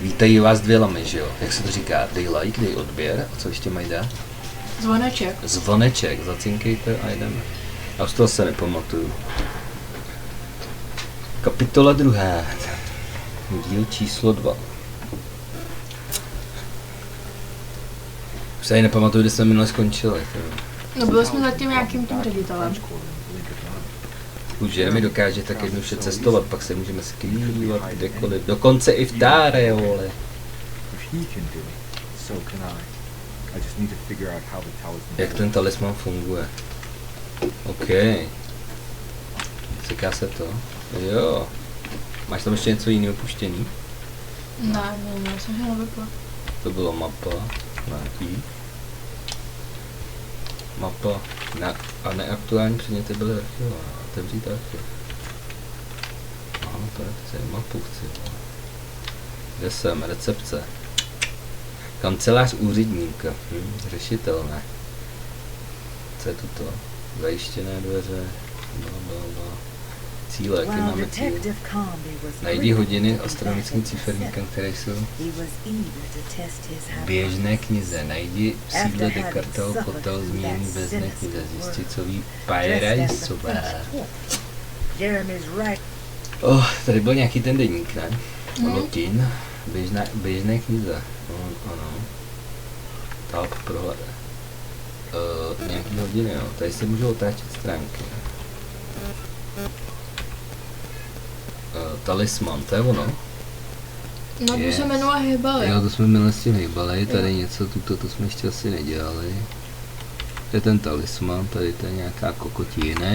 Vítají vás dvě lamy, že jo? Jak se to říká? Dej like, dej odběr. A co ještě mají dát? Zvoneček. Zvoneček, zacinkejte a jdeme. Já už toho se nepamatuju. Kapitola 2. Díl číslo 2. Už se ani nepamatuju, kde jsme minule skončili. No byli jsme zatím nějakým tím ředitelem. Už Jeremy dokáže tak jednoduše cestovat, pak se můžeme skrývat kdekoliv. Dokonce i v Táre, vole. Jak ten talisman funguje? OK. Říká se to? Jo. Máš tam ještě něco jiného puštění? Ne, jsem že nevypla. To bylo mapa. Nějaký. Mapa. A neaktuální předměty byly archivovány. Otevřít archiv. No, to je mapu chci. Kde jsem? Recepce. Kancelář úředníka. Řešitelné. Co je tuto? Zajištěné dveře. Cíle, jaký máme cíle? Najdi hodiny astronomickým cíferníkem, které jsou v běžné knize. Najdi v sídle Descartes kotel zmíněný v běžné knize. Zjistit, co ví Paradisové. Tady byl nějaký ten deník, ne? Lotin. Běžné knize. Ano. Tab prohled. Nějaký hodiny, jo. Tady se můžou otáčet stránky. Talisman, to je ono? No to se jmenuje hejbali. Jo, to jsme minule s tím hejbali, tady něco, to jsme ještě asi nedělali. To je ten talisman, tady to je nějaká kokotina.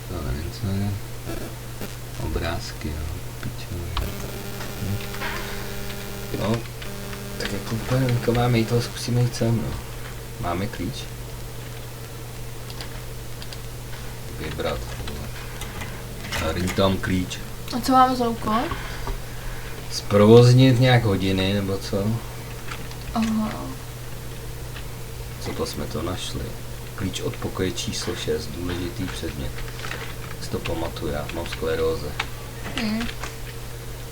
To nevím, co je. Obrázky, jo, pičové. No, tak jako úplně nevím, máme jít, ale zkusíme jít sem, no. Máme klíč? Vybrat. Tady tam klíč. A co máme za úkol? Zprovoznit nějak hodiny, nebo co? Aha. Co to jsme to našli? Klíč od pokoje číslo 6, důležitý předmět. Si to pamatuju, já mám skleróze.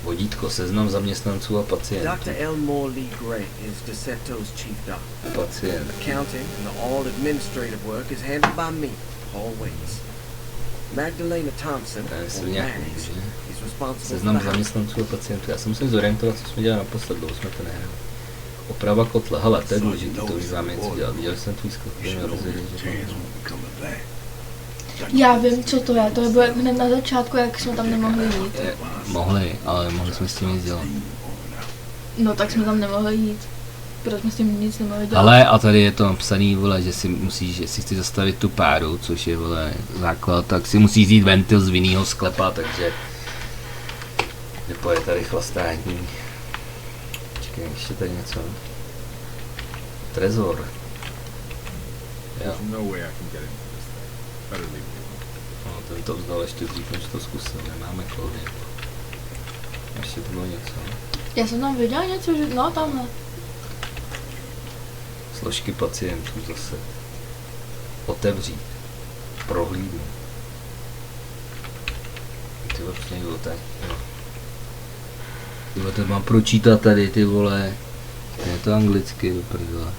Vodítko, seznam zaměstnanců a pacientů. Dr. Elmore Lee Gray is Decepto's chief doctor. Pacient. Accounting and all administrative work is handled by me, always. Magdalena Thompson, or Max, is responsible Seznam for the house. zaměstnanců a pacientů. Já se musím zorientovat, co jsme dělali naposled, dlouho jsme to nehráli. Oprava kotle, hele, to je důležitý, to už máme něco dělat. Viděl jsem tvůj skok, že Já vím, co to je. To bylo hned na začátku, jak jsme tam nemohli jít. Mohli, ale mohli jsme s tím nic dělat. No tak jsme tam nemohli jít. Proto jsme s tím nic nemohli dělat. Ale a tady je to napsaný, vole, že si musíš, jestli chci zastavit tu páru, což je, vole, základ, tak si musíš vzít ventil z vinného sklepa, takže nepoje tady chlastání. Počkej, ještě tady něco. Trezor. Jo. No, ten to vzdal ještě dřív, než to zkusil, nemáme kódy. Ještě to bylo něco. Já jsem tam viděl něco, že no tamhle. Složky pacientů zase. Otevřít. Prohlídnout. Ty vole, přesně někdo tak. Ty vole, to mám pročítat tady, ty vole. Je to anglicky, do prdele.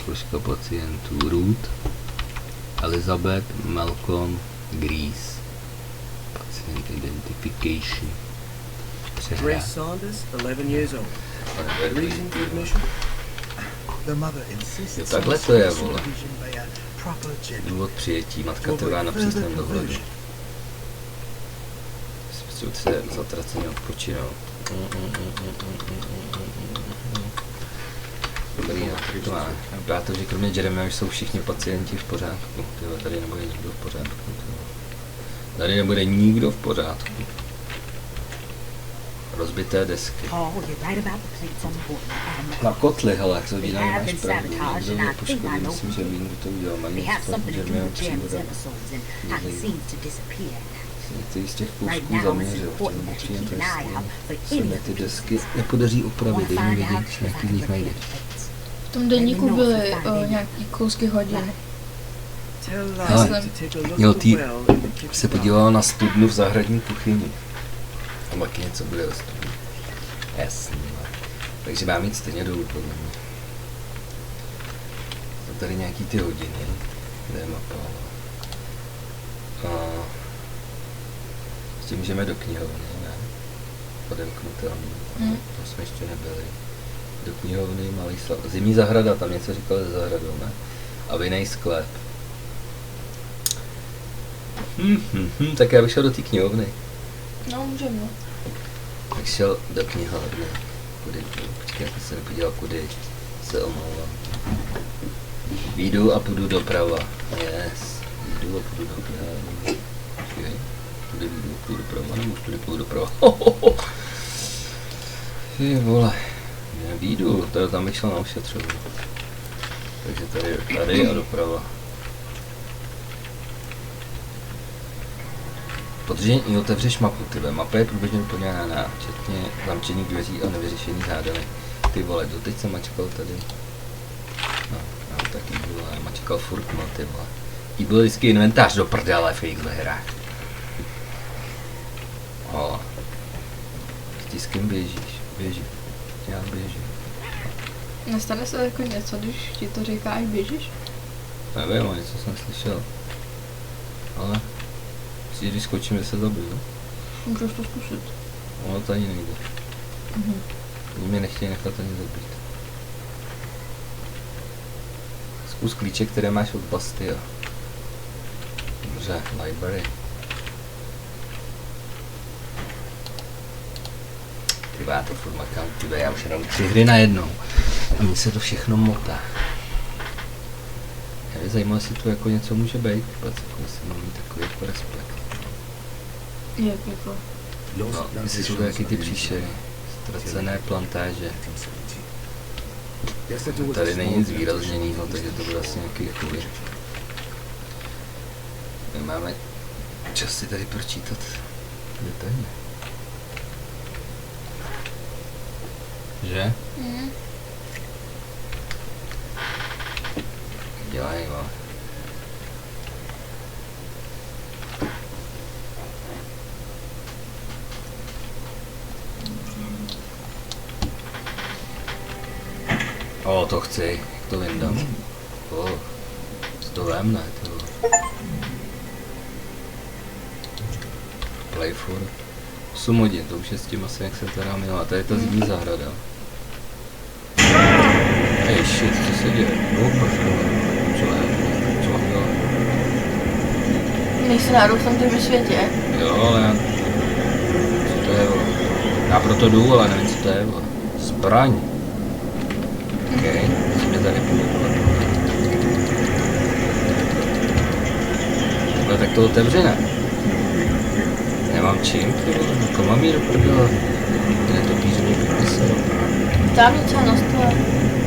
Složka pacientů. Ruth, Elizabeth, Malcolm, Grease. Patient identification. Grace Saunders, 11 years old. Reason for admission? Jo, takhle to je, vole. Důvod přijetí, matka trvá na přísném dohledu. Spřed se zatraceně odpočinou. Dobrý, no, tak to máme. Vypadá to, že kromě Jeremy už jsou všichni pacienti v pořádku. Tyhle, tady nebude nikdo v pořádku. Tady nebude nikdo v pořádku. Rozbité desky. Na kotli, hele, jak to dělá, máš pravdu. Někdo byl poškodený, myslím, že vím, kdo to udělal. Mají že měl příhoda. Některý z těch kousků zaměřil, chtěl bych přijít se mi ty desky nepodaří opravit, dej mi vědět, jaký z nich najde. V tom deníku byly nějaký kousky hodin. Tell Hele, Lara to take a look jo, at the ty well in the kitchen se garden. podívala na studnu v zahradní kuchyni. Tam taky něco bude o studni. Jasný, no. Takže mám jít stejně dolů, podle mě. Jsou tady nějaký ty hodiny, kde je mapa. Ještě můžeme do knihovny, ne? Podemknutelný. Tam jsme ještě nebyli. Do knihovny, malý zimní zahrada, tam něco říkal ze zahradou, ne? A vinný sklep. Tak já bych šel do té knihovny. No, můžeme. Tak šel do knihovny. Kudy? Počkej, já jsem se nepodíval, kudy se omlouvám. Výjdu a půjdu doprava. Yes. Výjdu a půjdu doprava. Počkej. Kudy výjdu, půjdu doprava, nebo už tudy půjdu doprava. Ty vole. Já výjdu, tam bych šel na ošetřovnu. Takže tady a doprava. Protože ji otevřeš mapu, tyhle. Mapa je průběžně doplněná, včetně zamčených dveří a nevyřešených hádanek. Ty vole, doteď jsem mačkal tady. No, já taky vole, mačkal furt, no ty vole. Jí byl vždycky inventář do prdele v jejich hrách. O. Ty s kým běžíš? Běží. Já běžím. Nestane se jako něco, když ti to říká, jak běžíš? Nevím, něco jsem slyšel. Ale když skočím, že se zabiju. Můžeš to zkusit. Ono to ani nejde. Oni mě nechtějí nechat ani zabít. Zkus klíče, které máš od Bastia. Dobře, library. Ty já to furt makám, tyhle, já už hraju 3 hry najednou. A mně se to všechno motá. Já mě zajímalo, jestli tu jako něco může být, jestli mám mít takový jako respekt. Jak jako? No, jestli jsou to jaký ty příšery. Ztracené plantáže. Tady není nic výrazněného, takže to bude asi nějaký chudy. My máme čas si tady pročítat detailně. Že? Dělej, no. O, to chci, jak to vyndám. O, to vem, ne, to. Play for 8 hodin, to už je s tím asi, jak se teda měla. A tady je ta zimní zahrada. Hej, shit, co se děje? Co mám dělat? Nejsi náhodou v tom tom světě? Jo, ale já... Co to je, vole? Já proto jdu, ale nevím, co to je, vole. Zbraň. Okej, co mě tady půjde, vole. Takhle, tak to otevřené. Nemám čím, ty vole, jako mám jí do prdele. Kde to píře mě pěkně sero. Tam něco na stole.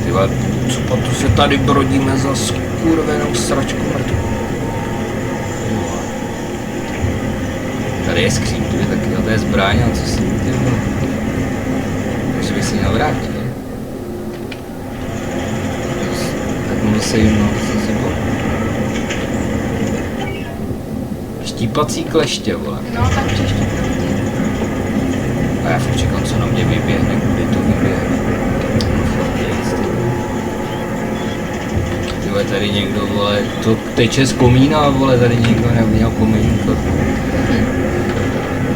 Ty vole, co potom se tady brodíme za skurvenou sračku mrtvou. Tady je skříň, tu je taky, a to je zbraň, a co si ty vole. Takže bych si měl vrátit, ne? Tak musím, no, co si po... Štípací kleště, vole. No, tak příště. A já furt čekám, co na mě vyběhne, kdy to vyběhne. Tyhle, tady někdo, vole, to teče z komína, vole, tady někdo neměl komínko.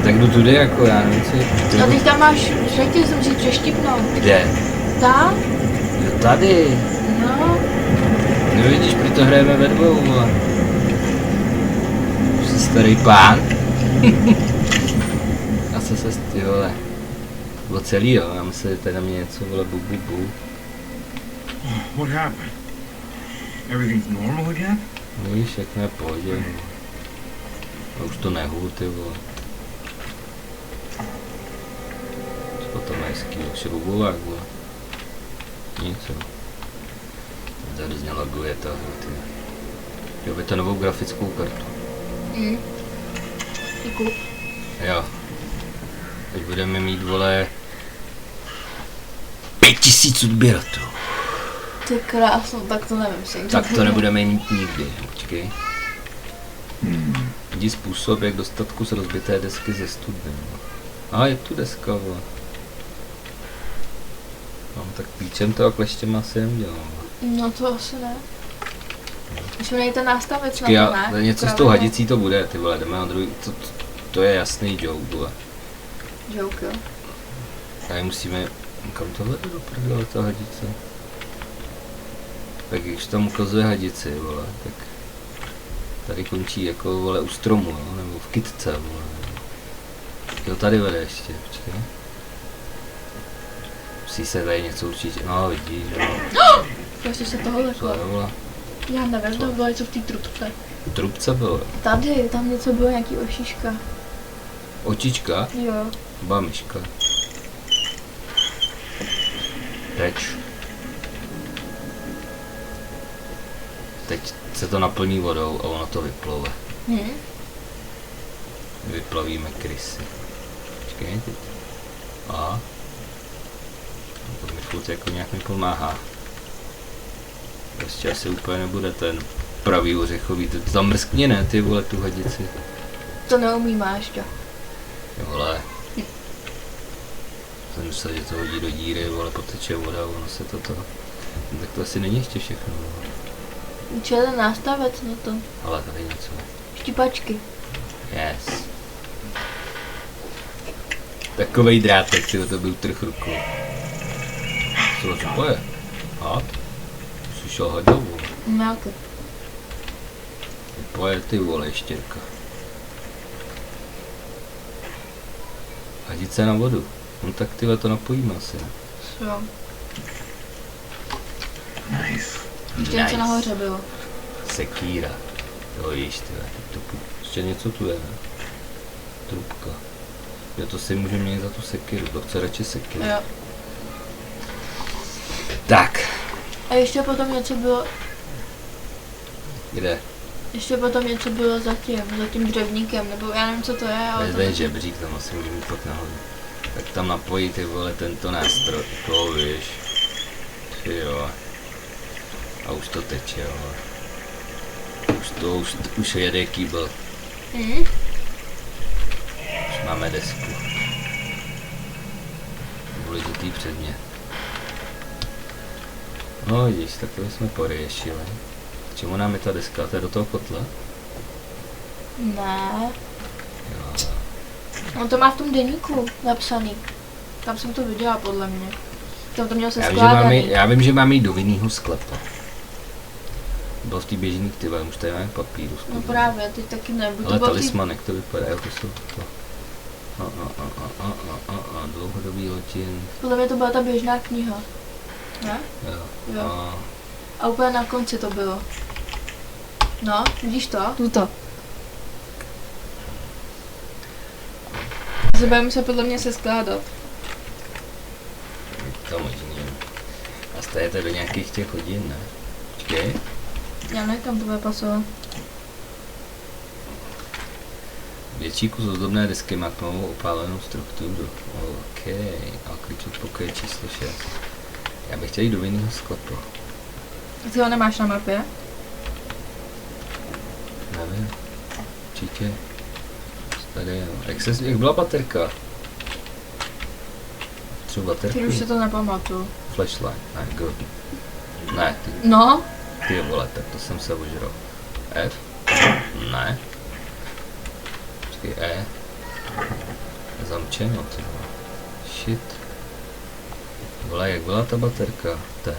Tak jdu tudy, jako já nevím, co... No teď tam máš, řekl jsem si přeštipnout. Kde? Tam? Jo, tady. No. Nevidíš, proto hrajeme ve dvou, vole. Už jsi starý pán. A co se ty vole. Bylo celý, jo, já myslím, že tady na mě něco, vole, bu. What happened? Everything's normal again? No víš, jak mě pohodě. A už to nehůl, ty vole. Co to má hezký, šroubovák, vole. Nic, jo. Tady z něj laguje ta hra, ty. Jo, by to novou grafickou kartu. Děkuju. Jo. Teď budeme mít, vole, 5000 odběratelů. Ty krásno, tak to nemyslím. Tak to nebudeme mít nikdy, počkej. Najdi způsob, jak dostat kus rozbité desky ze studny. A je tu deska, vole. No, tak klíčem to a kleštěm asi neudělám. No to asi ne. Musíme najít ten nástavec na Já, to, ne? něco s tou hadicí to bude, ty vole, jdeme na druhý, to je jasný joke, vole. Joke, jo. Tady musíme, kam to vede do prdele ta hadice? Tak když tam ukazuje hadici, vole, tak tady končí jako, vole, u stromu, jo, nebo v kytce, vole. Jo, tady vede ještě, počkej. Musí se tady něco určitě, no vidíš, jo. Ještě se toho Co leklo. je, vole? Já nevím, Co? to bylo něco v té trubce. Trubce bylo. Tady, tam něco bylo, nějaký ošiška. Očička, Jo. myška. Teď. Teď se to naplní vodou a ono to vyplove. Vyplavíme krysy. Počkej, teď. A. To mi furt jako nějak mi pomáhá. Prostě asi úplně nebude ten pravý ořechový, to tam mrskně ne, ty vole, tu hadici. To neumí máš, jo. Jo, vole. Jsem myslel, že to hodí do díry, vole, poteče voda, ono se toto. No, tak to asi není ještě všechno, vole. Co je ten nástavec na to? Ale tady něco. Štipačky. Yes. Takovej drátek, tyho, to byl trh rukou. Co to je? Had? Slyšel hadou, vole. Nějaký. Poje ty vole, ještěrka. Hadice na vodu. No tak tyhle to napojíme asi. Jo. Nice. Ještě něco nahoře bylo. Sekíra. Jo, již tyhle. Ještě něco tu je, ne? Trubka. Jo, to si můžeme měnit za tu sekiru. To chce radši sekiru. Jo. Tak. A ještě potom něco bylo, Kde? ještě potom něco bylo za tím dřevníkem, nebo já nevím, co to je, ale Tady je žebřík, tam asi můžeme jít pak nahoru. Tak tam napojí ty vole tento nástroj, to víš. Ty jo. A už to teče, jo. Už jede kýbl. Už máme desku. Důležitý předmět. No vidíš, tak to jsme pořešili. K čemu nám je ta deska? To je do toho kotle? ne. Jo. On to má v tom deníku napsaný. Tam jsem to viděla, podle mě. Tam to měl se skládaný. Já vím, že mám jít do vinnýho sklepa. Byl v té běžný, ty vole, už tady máme papíru. No právě, teď taky nebudu. Ale talismanek to vypadá, jako jsou to. Dlouhodobý lotin. Podle mě to byla ta běžná kniha. Ne? Jo. A úplně na konci to bylo. No, vidíš to? Tuto. Budeme se podle mě se skládat. To možný. A stajete do nějakých těch hodin, ne? Počkej. Já nevím, kam to bude pasovat. Větší kus ozdobné desky má tmavou opálenou strukturu. OK. A klíč od pokoje číslo 6. Já bych chtěl jít do vinného sklepa. Ty ho nemáš na mapě? Nevím. Určitě. Tady jo. Jak byla baterka? Třeba baterku? Ty už si to nepamatuju. Flashlight. Ne, good. Ne, No? ty vole, tak to jsem se ožral. F? Ne. Počkej, E. Zamčeno, ty vole. Shit. Vole, jak byla ta baterka? T?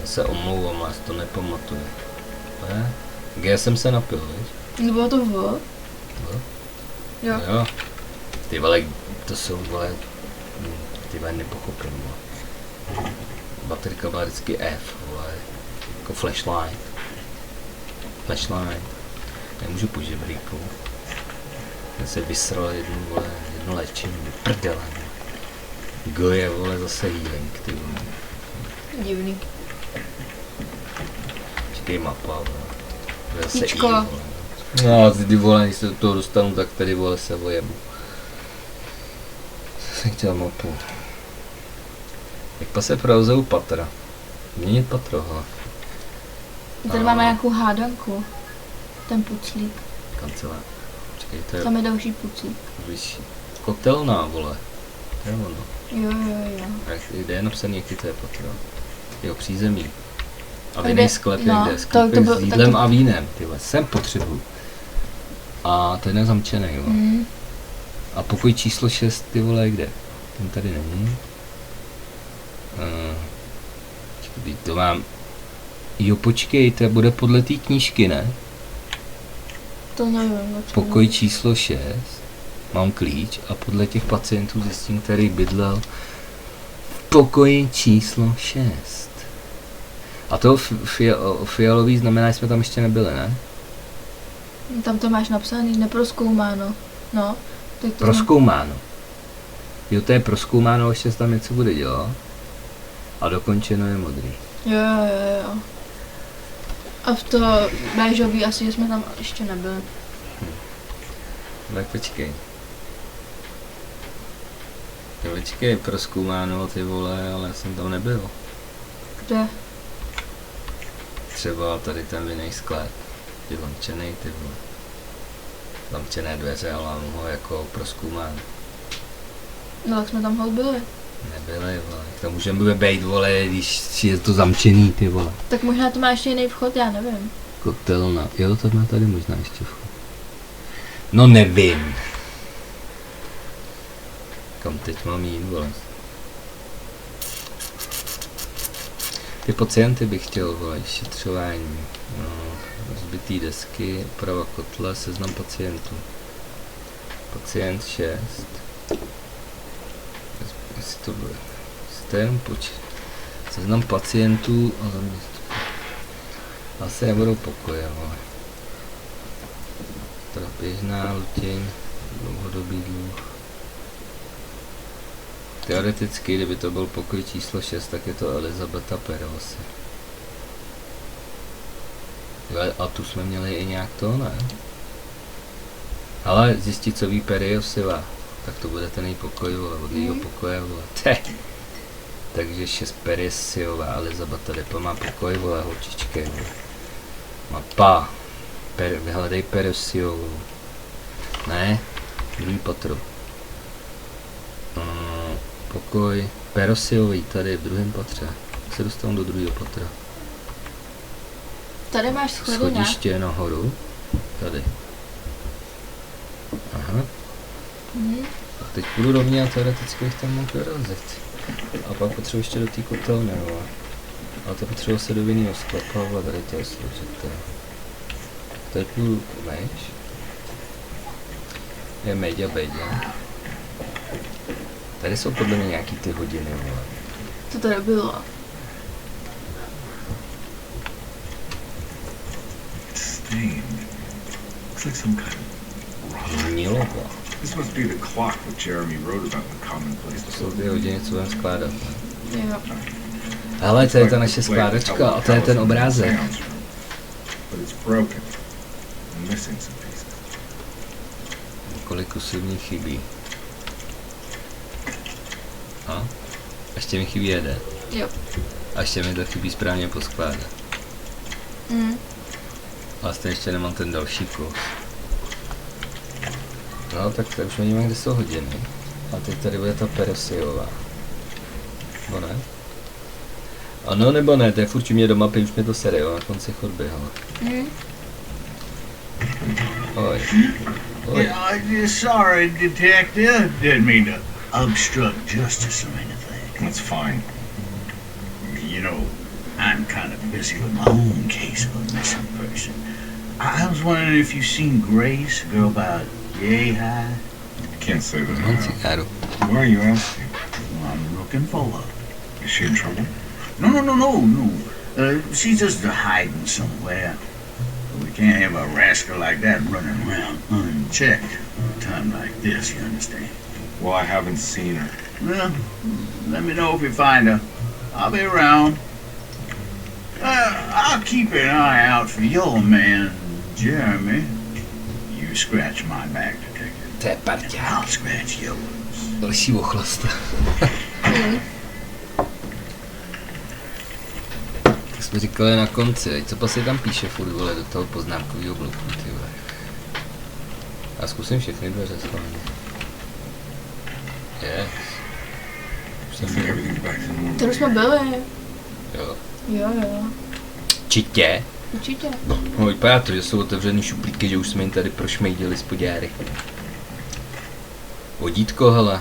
Já se omlouvám, já si to nepamatuju. P? G jsem se napil, víš? Bylo to V? Jo. Jo. Ty vole, to jsou vole, ty vole nepochopím, vole. Baterka byla vždycky F, vole, jako flashlight. Flashlight. Nemůžu po žebříku. Já se vysral jedno léčení, prdele. G je, vole, zase healing, ty vole. Divný. Čekej mapa, vole. Zase Jíčko. I, vole. No, ty vole, když se do toho dostanu, tak tady, vole, se vojebu. Jsem chtěl mapu. Jak pa se prouzou patra? Měnit patro, hele. Tady máme nějakou hádanku. ten puclík. Kancelář. Počkej, to je... Tam je další puclík. Víš, kotelná, vole. To je ono. Jo. Kde je napsaný, jaký to je patro? Jo, přízemí. A A vinný kde- sklep je no, kde? to Sklep byl- s jídlem tak to- a vínem, tyhle. Sem potřebuju. A to je nezamčený, jo. A pokoj číslo 6, ty vole, kde? Ten tady není. Počkej, to mám... Jo, počkej, to bude podle té knížky, ne? To nevím. Pokoj číslo 6. Mám klíč a podle těch pacientů zjistím, který bydlel v pokoji číslo 6. A to fialový znamená, že jsme tam ještě nebyli, ne? Tam to máš napsaný, neprozkoumáno. No. Tak to Prozkoumáno. Jo, to je prozkoumáno, ještě se tam něco bude dělat. A dokončeno je modrý. Jo. A v to béžový asi, že jsme tam ještě nebyli. Tak počkej. Jo, počkej, prozkoumáno, ty vole, ale já jsem tam nebyl. Kde? Třeba tady ten vinný sklep. Je zamčený, ty vole. Zamčené dveře, ale mám ho jako prozkoumán. No tak jsme tam holt byli. Nebyly, vole. To můžeme být, vole, když je to zamčený, ty vole. Tak možná to má ještě jiný vchod, já nevím. Kotelna. Jo, to má tady možná ještě vchod. No nevím. Kam teď mám jít, vole? Ty pacienty bych chtěl, vole, šetřování. No, zbytý desky, oprava kotle, seznam pacientů. Pacient 6. Jestli to bude. Jestli to je jenom počet. Seznam pacientů a zaměstnanců. Asi nebudou pokoje, vole. Teda běžná lutěň, dlouhodobý dluh. Teoreticky, kdyby to byl pokoj číslo 6, tak je to Elizabeta Perosy. A tu jsme měli i nějak to, ne? Ale zjistit, co ví Periosova, tak to bude ten její pokoj, vole, od jejího pokoje, vole. Takže 6 Periosova, Elizabeta Depa má pokoj, vole, holčičky, vole. Mapa. Vyhledej Periosovou. Ne, druhý patro. Pokoj Perosiový tady v druhém patře. Jak se dostanu do druhého patra? Tady máš schody, ne? Schodiště nahoru. Tady. Aha. A teď půjdu rovně a teoreticky bych tam mohl dorazit. A pak potřebuji ještě do té kotelny, vole. A to potřebuji se do vinného sklepa, ale tady to je složité. Teď půjdu, než? Je Meďa Beďa. Tady jsou podle mě nějaký ty hodiny, vole. To tady bylo. Stained. Looks like some kind of Nílova. This must be the clock that Jeremy wrote about in the commonplace. To jsou ty hodiny, co budeme skládat, ne? Jo. Hele, to je ta naše skládačka a to je ten obrázek. But it's broken. I'm missing some pieces. Kolik kusů mi chybí. A? Ještě mi chybí jeden. Jo. A ještě mi to chybí správně poskládat. Vlastně ještě nemám ten další kus. No, tak už vidíme, kde jsou hodiny. A teď tady bude ta Perosiová. Nebo ne? Ano nebo ne, to je furt u mě do mapy, už mě to sere, jo, na konci chodby, hele. Oj. Oj. Yeah, I'm sorry, detective. Didn't mean to obstruct justice or anything. That's fine. You know, I'm kind of busy with my own case of a missing person. I was wondering if you've seen Grace, a girl about yay high. I can't say that. Mám cigáru. Why are you asking? Well, I'm looking for her. Is she in trouble? No. She's just hiding somewhere. We can't have a rascal like that running around unchecked at a time like this, you understand? Well, I haven't seen her. Well, let me know if you find her. I'll be around. I'll keep an eye out for your man, Jeremy. You scratch my back, detective. To je And parťák. I'll scratch yours. Další ochlasta. to říkali na konci, co si tam píše furt, vole, do toho poznámkového bloku, ty vole. Já zkusím všechny dveře schválně. Yes. Tady už jsme byli. Jo. Jo. Určitě. Určitě. No, vypadá to, že jsou otevřený šuplíky, že už jsme jim tady prošmejdili z poděry. Vodítko, hele.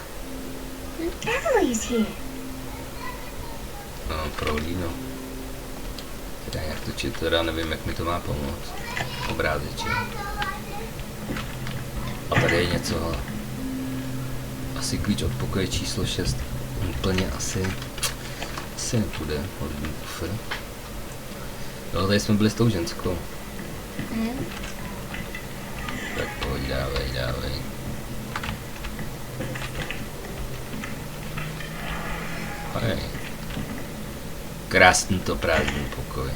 Emily's here. No, prohlídno. Teda nějak točit, teda nevím, jak mi to má pomoct. Obrázeče. A tady je něco, hele. Asi klíč od pokoje číslo 6. Úplně asi nepůjde. Jo, tady jsme byli s tou ženskou. Tak pojď, dávej. Hej. Krásný to prázdný pokoj.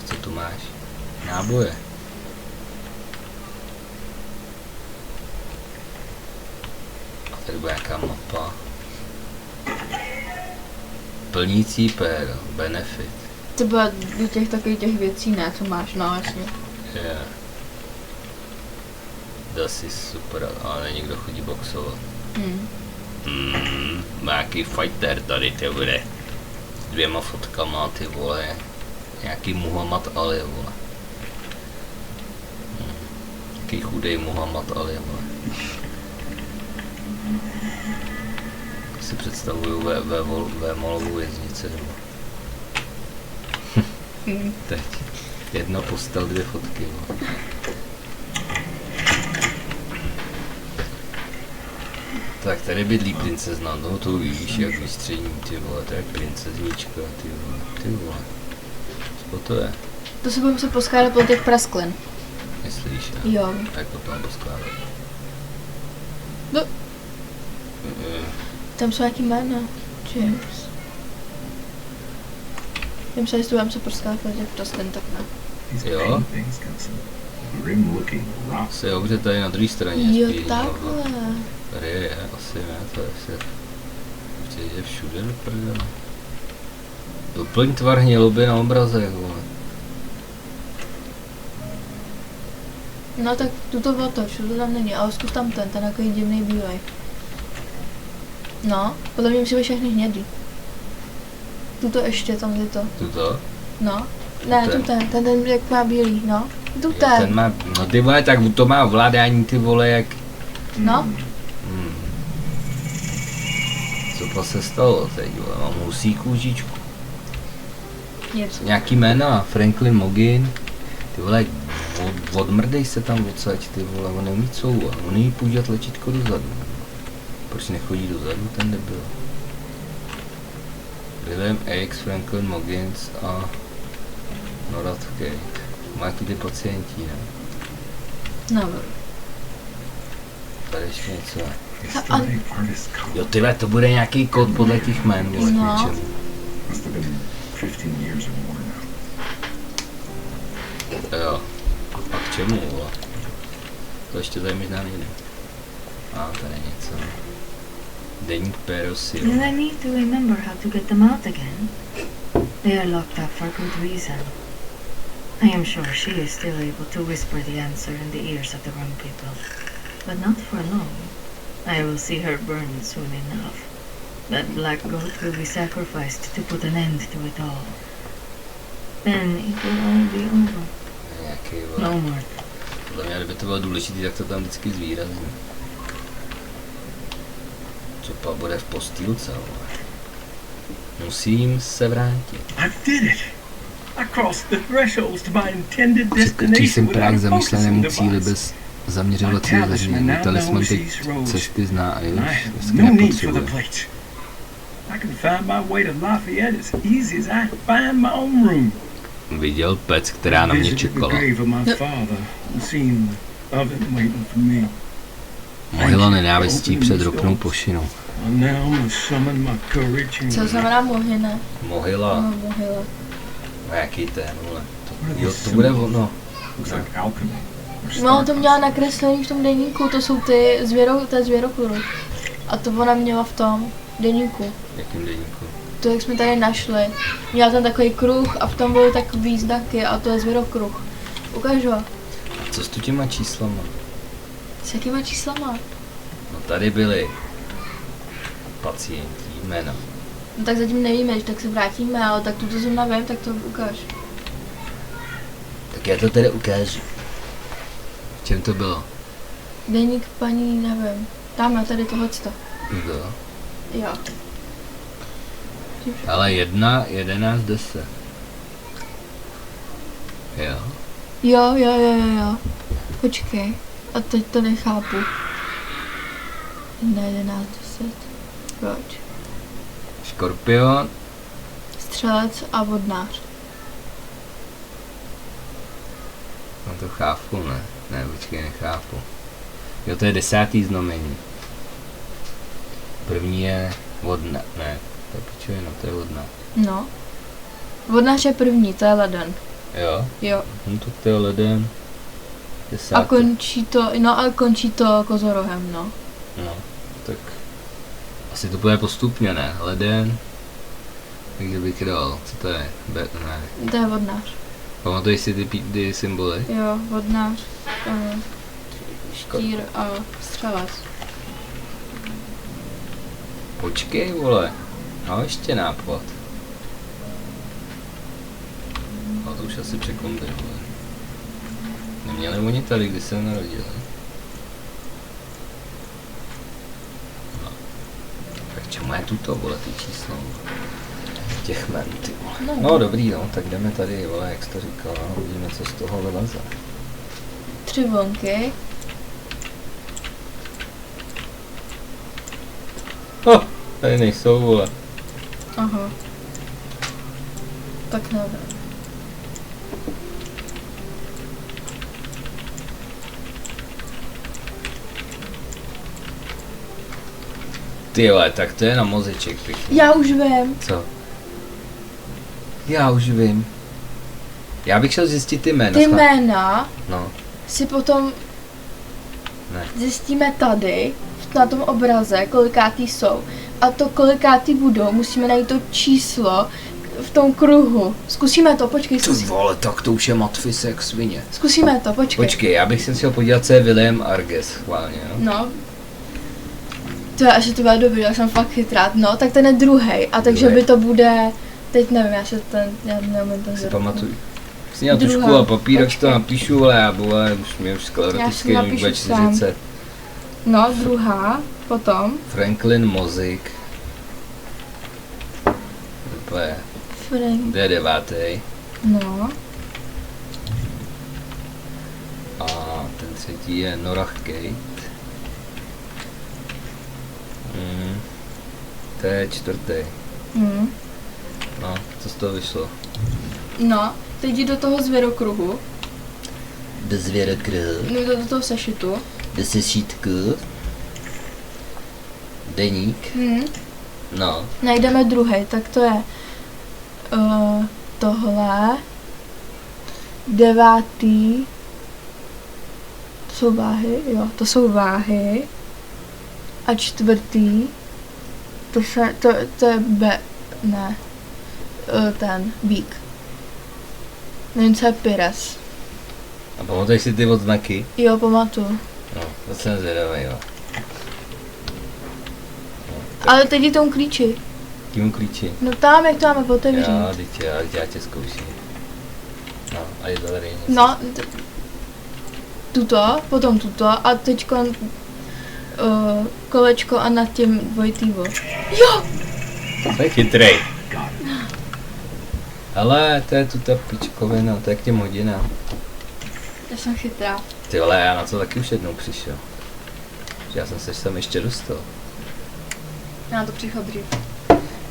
Co tu máš? Náboje. A tady bude nějaká mapa. Plnící péro, benefit. To bude do těch takových těch věcí, ne, co máš, no jasně. Yeah. Das ist super, ale není kdo chodí boxovat. Nějaký fighter tady, ty bude. S 2 fotkama, ty vole. Nějaký Muhammad Ali, vole. Jaký chudej Muhammad Ali, vole. Si představuju ve molovou věznici, vole. Teď. 1 postel, 2 fotky, vole. Tak tady bydlí princezna, no to víš, jak výstřední, ty vole, to je princeznička, ty vole. Co to je? To se budeme muset poskládat po těch prasklin. Myslíš, ne? Jo. Jak to tam poskládat? No. Tam jsou nějaký jména. James. Já myslím, že to budeme se poskládat po těch prasklin, tak ne. Jo? Se jo, kde tady na druhé straně. Jo, spíš, takhle. Tady je, asi ne, to je asi... Určitě je všude do prdele. Doplň tvar hněloby na obrazech, vole. No tak tuto otoč, to tam není, ale zkus tam ten takový divný bílej. No, podle mě musí být všechny hnědý. Tuto ještě, tam tyto. Tuto? No. Ne, ten jak má bílý, no. Ten má, no ty vole, tak to má ovládání, ty vole, jak... No. Co to se stalo teď, vole, mám husí kůžičku. Něco. Nějaký jména, Franklin Mogin, ty vole, odmrdej se tam odsaď, ty vole, on neumí couvat, on neumí používat tlačítko dozadu. Proč nechodí dozadu, ten nebyl. William X, Franklin Moggins a Norad Kate. Má ty pacienti, ne? No. Tady ještě něco. Jo, tyhle, to bude nějaký kód podle těch jmén, vole, no. k něčemu. Jo. A k čemu, vole? To ještě tady možná nejde. A tady je něco. Deník Perosio. Will I need to remember how to get them out again? They are locked up for good reason. I am sure she is still able to whisper the answer in the ears of the wrong people. But not for long. I will see her burned soon enough. That black goat will be sacrificed to put an end to it all. Then it will all be over. Nějaký, No more. Podle mě, kdyby to bylo důležitý, tak to tam vždycky zvýrazní. Co pak bude v postýlce, vole? Musím se vrátit. I did it. I crossed the thresholds to my intended Překročí destination jsem právě without a zamýšlenému focusing cíli device. bez zaměřovacího zařízení. Talisman teď cesty zná a už vždycky No need for the nepotřebuje. plates. I can find my way to Lafayette as easy as I find my own room. Viděl pec, která na mě Visited the čekala. grave of my father and seen the oven waiting for me. Mohyla nenávistí před ropnou plošinou. And now I'm gonna summon my courage and Co znamená mohyna? Mohyla? No, mohyla. No jaký ten, vole. Jo, to bude ono. Looks like alchemy. No, to měla nakreslený v tom deníku, to jsou ty zvěrokruhy. A to ona měla v tom deníku. Jakým deníku? To, jak jsme tady našli. Měl tam takový kruh a v tom byly takový znaky a to je zvěrokruh. Ukážu. A co s tu těma číslama? S jakýma číslama? No tady byly pacienti, jména. No tak zatím nevíme, když tak se vrátíme, ale tak tuto zrovna vím, tak to ukáž. Tak já to tedy ukážu. V čem to bylo? Deník paní, nevím. Dáme tady tohleto. Jo. Jo. Ale 1, 11, 10. Jo. Jo. Počkej. A teď to nechápu. 1, 11, 10. Proč? Škorpion. Střelec a vodnář. No to chápu, ne? Ne, počkej, nechápu. Jo, to je 10. znamení. První je vodna, ne, to je pičovina, to je vodná. No. Vodnář je první, to je leden. Jo? Jo. No to je leden. 10. A končí to kozorohem, no. No, tak asi to bude postupně, ne? Leden. Takže bych dal, co to je? Ne. To je vodnář. Pamatuješ si ty symboly? Jo, vodnář, štír a střelec. Počkej, vole. No, ještě nápad. A to už asi překombinuje. Neměli oni tady, kdy se narodili. No. Tak čemu je tuto, vole, ty číslo? Těch men, ty vole. No dobrý, no, tak jdeme tady, vole, jak jsi to říkal, no, uvidíme, co z toho vyleze. 3 vlnky. Tady nejsou, vole. Aha. Tak nevím. Ty vole, tak to je na mozeček pěkný. Já už vím. Co? Já už vím. Já bych šel zjistit ty jména. Ty jména No, si potom ne. zjistíme tady, na tom obraze, kolikátý jsou. A to, kolikátý budou, musíme najít to číslo v tom kruhu. Zkusíme to, počkej. Ty vole, tak to už je matfis jak svině. Zkusíme to, počkej. Počkej, já bych si chtěl podívat, co je William Arges, schválně, jo? No. To je, až to bude dobrý, já jsem fakt chytrát. No, tak ten je druhej. A takže Druhej. by to bude, teď nevím, já neumím ten Si zrovna. pamatuj. Jsi měl Druhá. tušku a papír, jak Počkej. to napíšu, ale já vole, už mě už sklerotický, Já si napíšu bude sám. 40. No, druhá, potom Franklin Mozik. To je, Frank, to je 9. no, A ten třetí je Norah Kate. To je 4. No, co z toho vyšlo? no, teď jdi do toho zvěrokruhu, Do zvěrokruhu, no, do toho sešitu. do sešítku. Deník. No, Najdeme druhý, tak to je tohle, 9. To jsou váhy, jo, to jsou váhy. A 4. To je ten bík. Nevím, co je Pires. a pamatuješ si ty odznaky? Jo, pamatuju. No, to jsem zvědavý, jo. Ale teď je tomu klíči. Tím klíči. No tam, jak to máme otevřít. Jo, teď já tě zkouším. No, a je to tady něco. No, tuto, potom tuto a teďko kolečko a nad tím dvojitývo. Jo! To je chytrej. Ale to je tu ta pičkovina, to je k těm hodinám. Já jsem chytrá. Ty vole, já na to taky už jednou přišel. Já jsem se sem ještě dostal. Já to přišel dřív.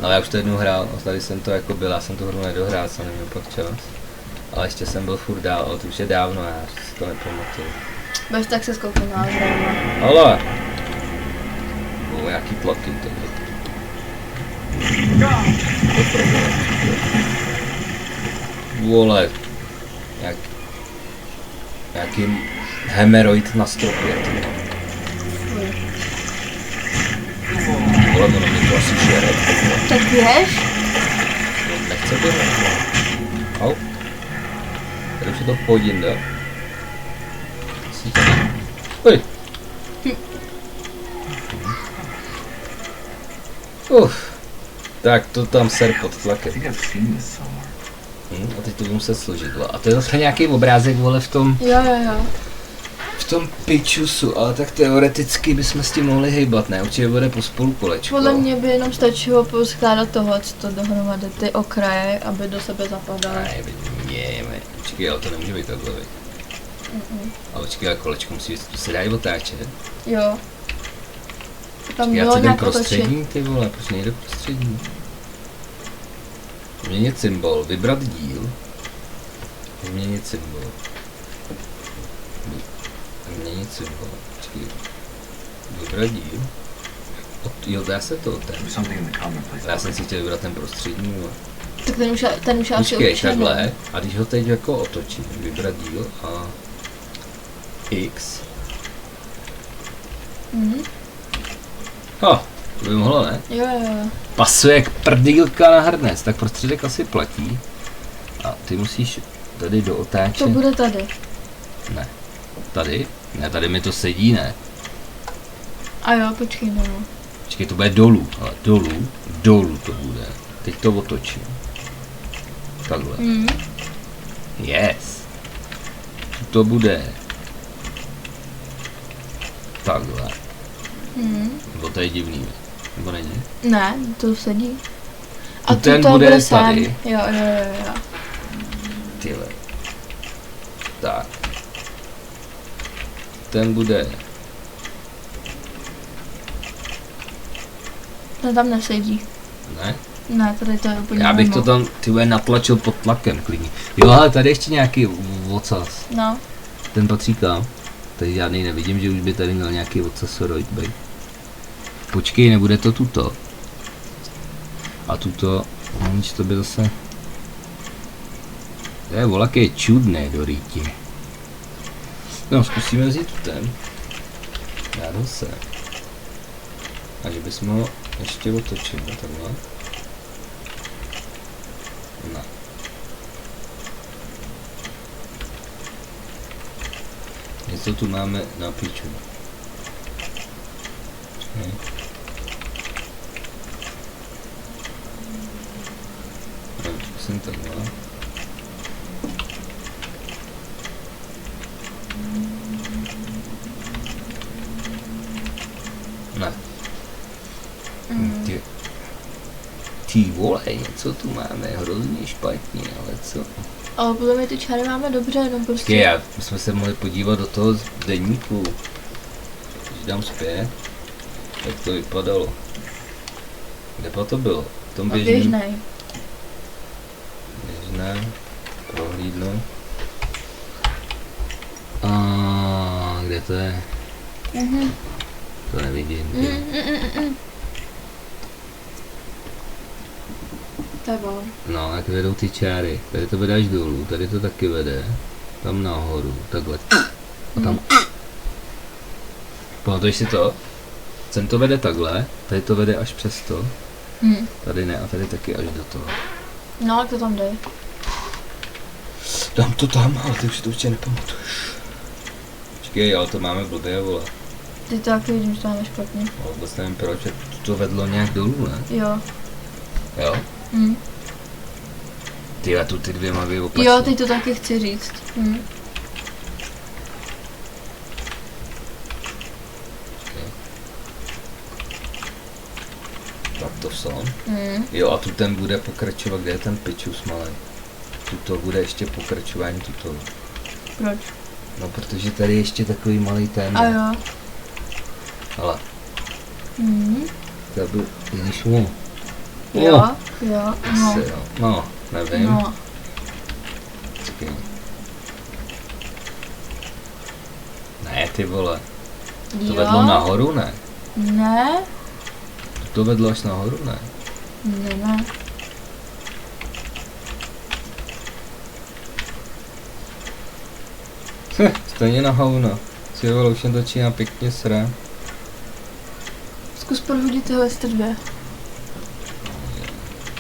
Ale já už to jednou hrál, tady jsem to jako byl, já jsem tu hru nedohrál, jsem neměl pak čas. Ale ještě jsem byl furt dál, ale to už je dávno, já si to nepamatuju. Bez tak se skouknu na zrovna. Ale! Jaký tlaky to bylo. Vole. Jaký hemeroid na stropě. Vole, ono mě to asi žere. Tak běž. Co to je? Au. Tady už je to v pohodě, da. Oj. Tak to tam ser pod I tlakem. think I've seen this somewhere. A teď to budu muset složit. A to je zase nějaký obrázek, vole, v tom pičusu, ale tak teoreticky bychom s tím mohli hejbat, ne? Určitě bude pospolu kolečko. Podle mě by jenom stačilo poskládat tohle, to dohromady, ty okraje, aby do sebe zapadaly. Ne, počkej, ale to nemůže být takhle, viď? Ale počkej, ale kolečko musí být, to se dá i otáčet. Jo. Tam Já bylo chci ten nějak prostřední, ty vole, proč nejde prostřední? Změnit symbol, vybrat díl. Změnit symbol. Změnit symbol, počkej. Vybrat díl. Jo, dá se to, ten. There's something in the commonplace. Já jsem si chtěl vybrat ten prostřední, no. Tak ten už asi Počkej, určený. takhle, a když ho teď jako otočím, vybrat díl a X. To by mohlo, ne? Jo. Pasuje jak prdýlka na hrnec, tak prostředek asi platí. A ty musíš tady do otáčet. To bude tady. Ne. Tady? Ne, tady mi to sedí, ne. A jo, počkej, no. Počkej, to bude dolů, ale dolů to bude. Teď to otočím. Takhle. Yes. To bude takhle. Nebo to je divný, nebo není? Ne, to sedí. A Tu ten to bude bude sám. tady. Jo. Tyhle. Tak. Ten bude. Ten tam nesedí. Ne? Ne, tady to je úplně Já bych mimo. to tam, ty vole, natlačil pod tlakem klidně. Jo, ale tady ještě nějaký ocas. No. Ten patří kam? Tady žádný nevidím, že už by tady měl nějaký ocasoroid být. Počkej, nebude to tuto. A tuto, nic to by zase. To je volaký čudné do rýti. No, zkusíme vzít ten. Dát ho sem. A že bychom ho ještě otočili, takhle. No. Něco tu máme na piču. Počkej. No, zkusím takhle. Ne. Ty vole, něco tu máme hrozně špatně, ale co? Ale podle mě ty čáry máme dobře, jenom prostě. Já, my jsme se mohli podívat do toho deníku. Když dám zpět, jak to vypadalo. Kde to bylo? V tom Běžnej. Běžné. Prohlídnu. A kde to je? To nevidím. To je bol. No, jak vedou ty čáry. Tady to vede až dolů, tady to taky vede. Tam nahoru, takhle. A tam. Pamatuješ si to? Sem to vede takhle, tady to vede až přes to. Tady ne, a tady taky až do toho. No, jak to tam jde? Dám to tam, ale ty už si to určitě nepamatuješ. Počkej, ale to máme blbě, vole. Ty to taky vidím, že to máme špatně. No, vůbec nevím proč, to vedlo nějak dolů, ne? Jo. Jo? Ty, a tu ty dvě mají opačně. Jo, teď to taky chci říct. Tak to jsou. Jo, a tu ten bude pokračovat, kde je ten pičus malý. Tuto bude ještě pokračování tuto. Proč? No, protože tady je ještě takový malý ten. A jo. Ale. To byl, když mu. Jo, no. No, nevím. No. Počkej. Ne, ty vole. To vedlo nahoru, ne? Ne. To vedlo až nahoru, ne? Ne. Stejně na hovno. Si vole, už jen začíná pěkně srát. Zkus prohodit tyhle dvě.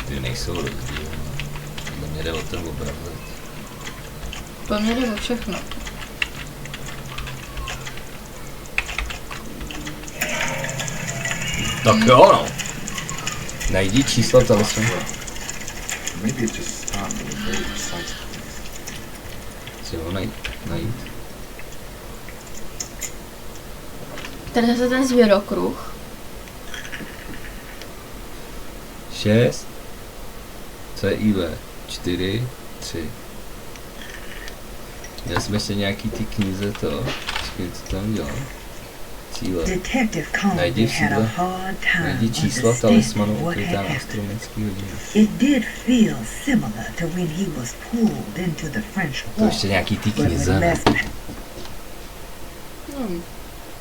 Ty nejsou rozdíl. Mně jde o ten obrazec. Po mně jde o všechno. Tak jo no. Najdi číslo telefonu. Maybe it just stopped at a very precise place. Chci ho najít. Tady zase ten zvěrokruh. 6 CIV 4 3. Já jsem ještě nějaký ty knize to, co tam dělal. Cíle. Detective Najdi Conley had a čísla, hard time najdi čísla talismanu understanding what ukrytá had na happened. astronomický hodině. It did feel similar to when he was pulled into the French To War, ještě nějaký ty but with knize. less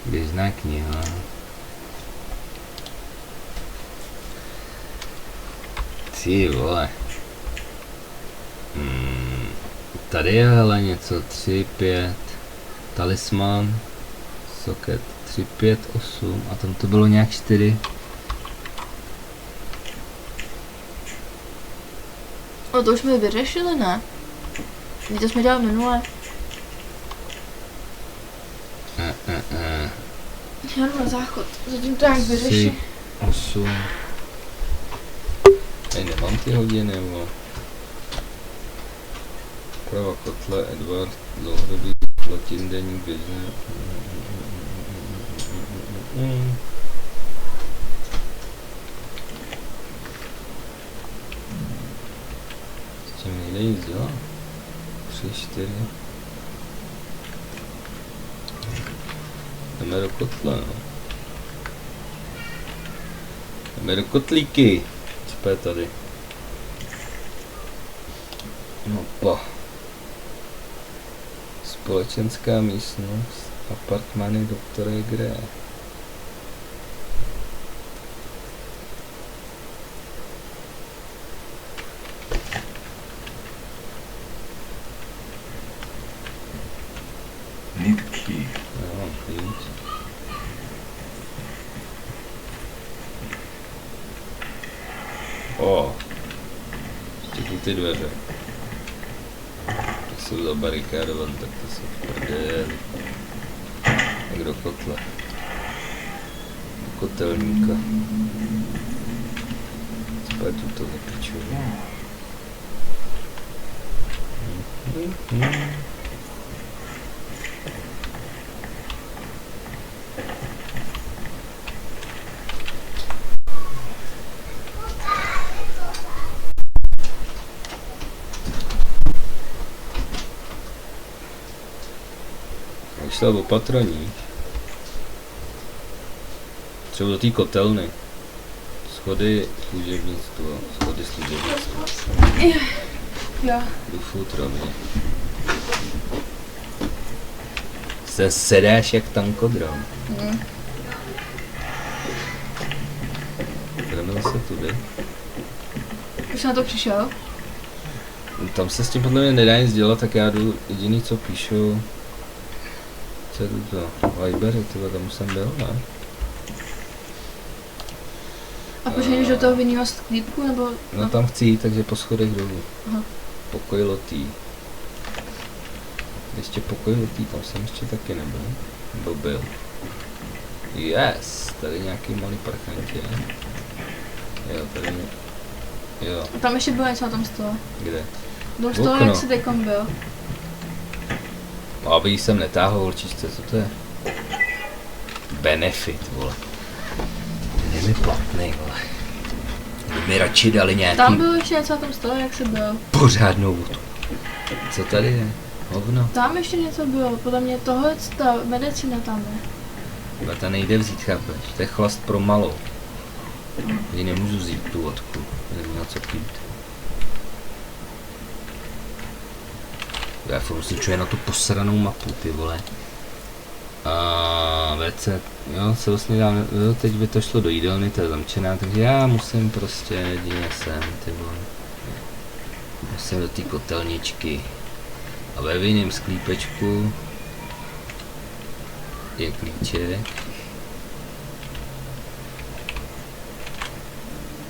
Běžná kniha. Ty vole. Tady je ale něco 3, 5. Talisman. Socket 3, 5, 8. A tam to bylo nějak 4. No to už jsme vyřešili, ne? My to jsme dělali minule. Já jdu na záchod. Zatím to nějak 3, vyřešit. 8. Tady nemám ty hodiny, vole. Prava kotle, Edward, dlouhodobý, latin, denní, běžné. S tím nejde nic dělat. 3, 4. Jdeme do kotle, no. Jdeme do kotlíky. Co je tady? No pa. Společenská místnost, apartmány doktora Gray. Need a key. Já mám klíč. O, ještě tu ty dveře. Tak jsou zabarikádované, tak to se prdel. Tak do kotle. Do kotelníka. Spát tu to zapičuju. Šel opatrní. Třeba do té kotelny. Schody služebnictvo. Schody služebnictvo. Jo. Do futrovně. Se sedáš jak tankodrom. Jdeme zase tudy. Už na to přišel? Tam se s tím podle mě nedá nic dělat, tak já jdu jediný co píšu. Co je to? Vibery, tyhle, tam jsem byl, ne? A počkej, jdeš do toho vinného sklípku, nebo? No tam chci jít, takže po schodech dolů. Aha. Pokoj Lotý. Ještě pokoj Lotý, tam jsem ještě taky nebyl. Nebo byl. Yes, tady nějaký malý parchantě. Jo, tady jo. A tam ještě bylo něco na tom stole. Kde? Dům z toho, Okno. jak jsi teďkom byl. Aby ji jsem netáhl určitě, co to je? Benefit, vole. Ten je mi platný, vole. Kdyby radši dali nějaký Tam bylo ještě něco na tom stole, jak jsi byl. pořádnou vodku. Co tady je? Hovno. Tam ještě něco bylo, podle mě tohle, ta medicína tam je. Ale ta nejde vzít, chápeš? To je chlast pro malou. Ji nemůžu vzít tu vodku. Neměl co pít. Já furt si čuje na tu posranou mapu, ty vole. A WC, jo, se vlastně dám, jo, teď by to šlo do jídelny, to je zamčená, takže já musím prostě jedině sem, ty vole. Musím do té kotelničky. A ve vinném sklípečku je klíček.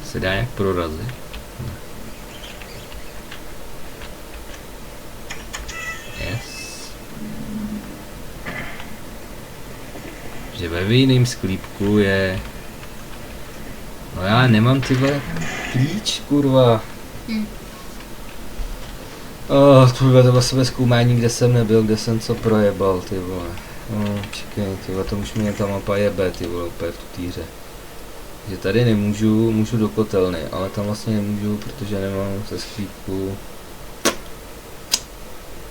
Se dá jak prorazit. Že ve jiném sklípku je... No já nemám tyhle klíč, kurva. Kurva, to bylo sebe zkoumání, kde jsem nebyl, kde jsem co projebal, ty vole. Čekej, ty vole, to už mě ta mapa jebe, ty vole, úplně v tutýře. Že tady nemůžu, můžu do kotelny, ale tam vlastně nemůžu, protože nemám ze sklípku...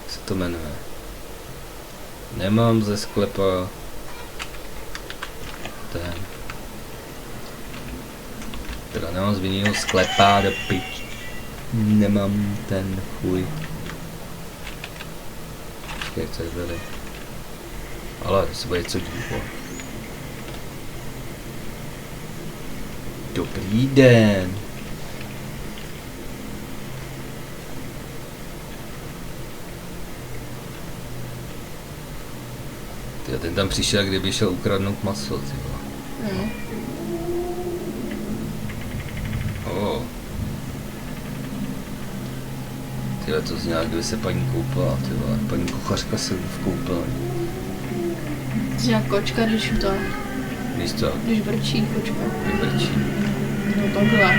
Jak se to jmenuje? Nemám ze sklepa... Ten... Teda nemám z vinného sklepa, do pič. Nemám ten chuj. Počkej, co je tady? Ale to se bude něco dít. Dobrý den. Tyjo, ten tam přišel, kdyby šel ukradnout maso, ty vole. Tyhle to zněla, kdyby se paní koupala, ty vole. Paní kuchařka se v koupelně. Zněla kočka, když to... Víš co? Když brčí kočka. Když brčí. No takhle.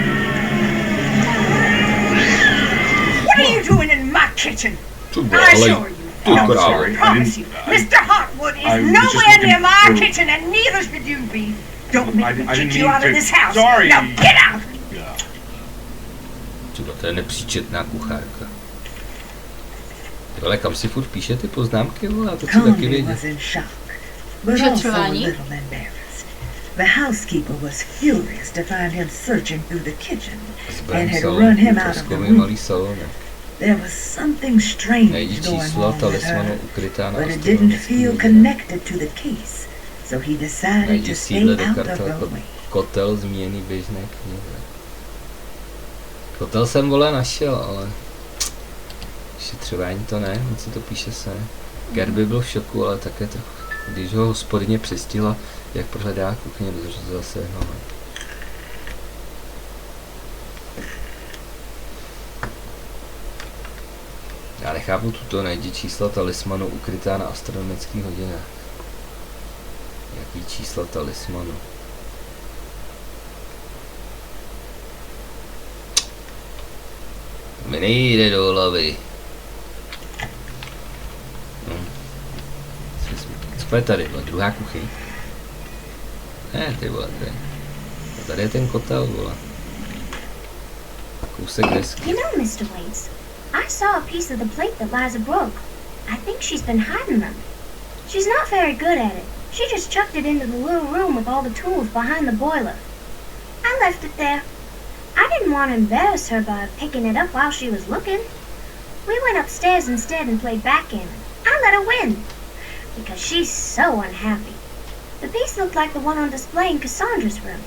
What are you doing in my kitchen? To I ale assure you, to no, krávy. I promise you, Mr. Hotwood is I was just nowhere near looking my for- kitchen, and neither should you be. Don't make me I didn't kick you mean out of to- this house. Sorry. Now get out! Třeba to je nepříčetná kuchárka. Ale kam si furt píše ty poznámky, vole, a to si taky Conley vědět. was in shock, but also a Vyšetřování? little embarrassed. The housekeeper was furious to find him searching through the kitchen and Zbraň had salon, run him out of the útrskový room. malý salonek. There was something strange Najdi going číslo on with talismanu her, ukrytá na but it didn't astronomickém feel hodinách. connected to the case, so he decided Najdi to stay sídle do out of kartel her way. kotel zmíněný běžné knize. Kotel jsem, vole, našel, ale... Šetřování to ne, on si to píše se. Gerby byl v šoku, ale také trochu, když ho hospodyně přistihla, jak prohledá kuchyně, protože to zase no. Já nechápu tuto, najdi čísla talismanu ukrytá na astronomických hodinách. Jaký čísla talismanu? Mi nejde do hlavy. Co je tady? Byla druhá kuchyň? Ne, ty vole, tady. A tady je ten kotel, vole. Kousek desky. You know, Mr. Waits, I saw a piece of the plate that Liza broke. I think she's been hiding them. She's not very good at it. She just chucked it into the little room with all the tools behind the boiler. I left it there. I didn't want to embarrass her by picking it up while she was looking. We went upstairs instead and played backgammon. I let her win. Because she's so unhappy. The piece looked like the one on display in Cassandra's room.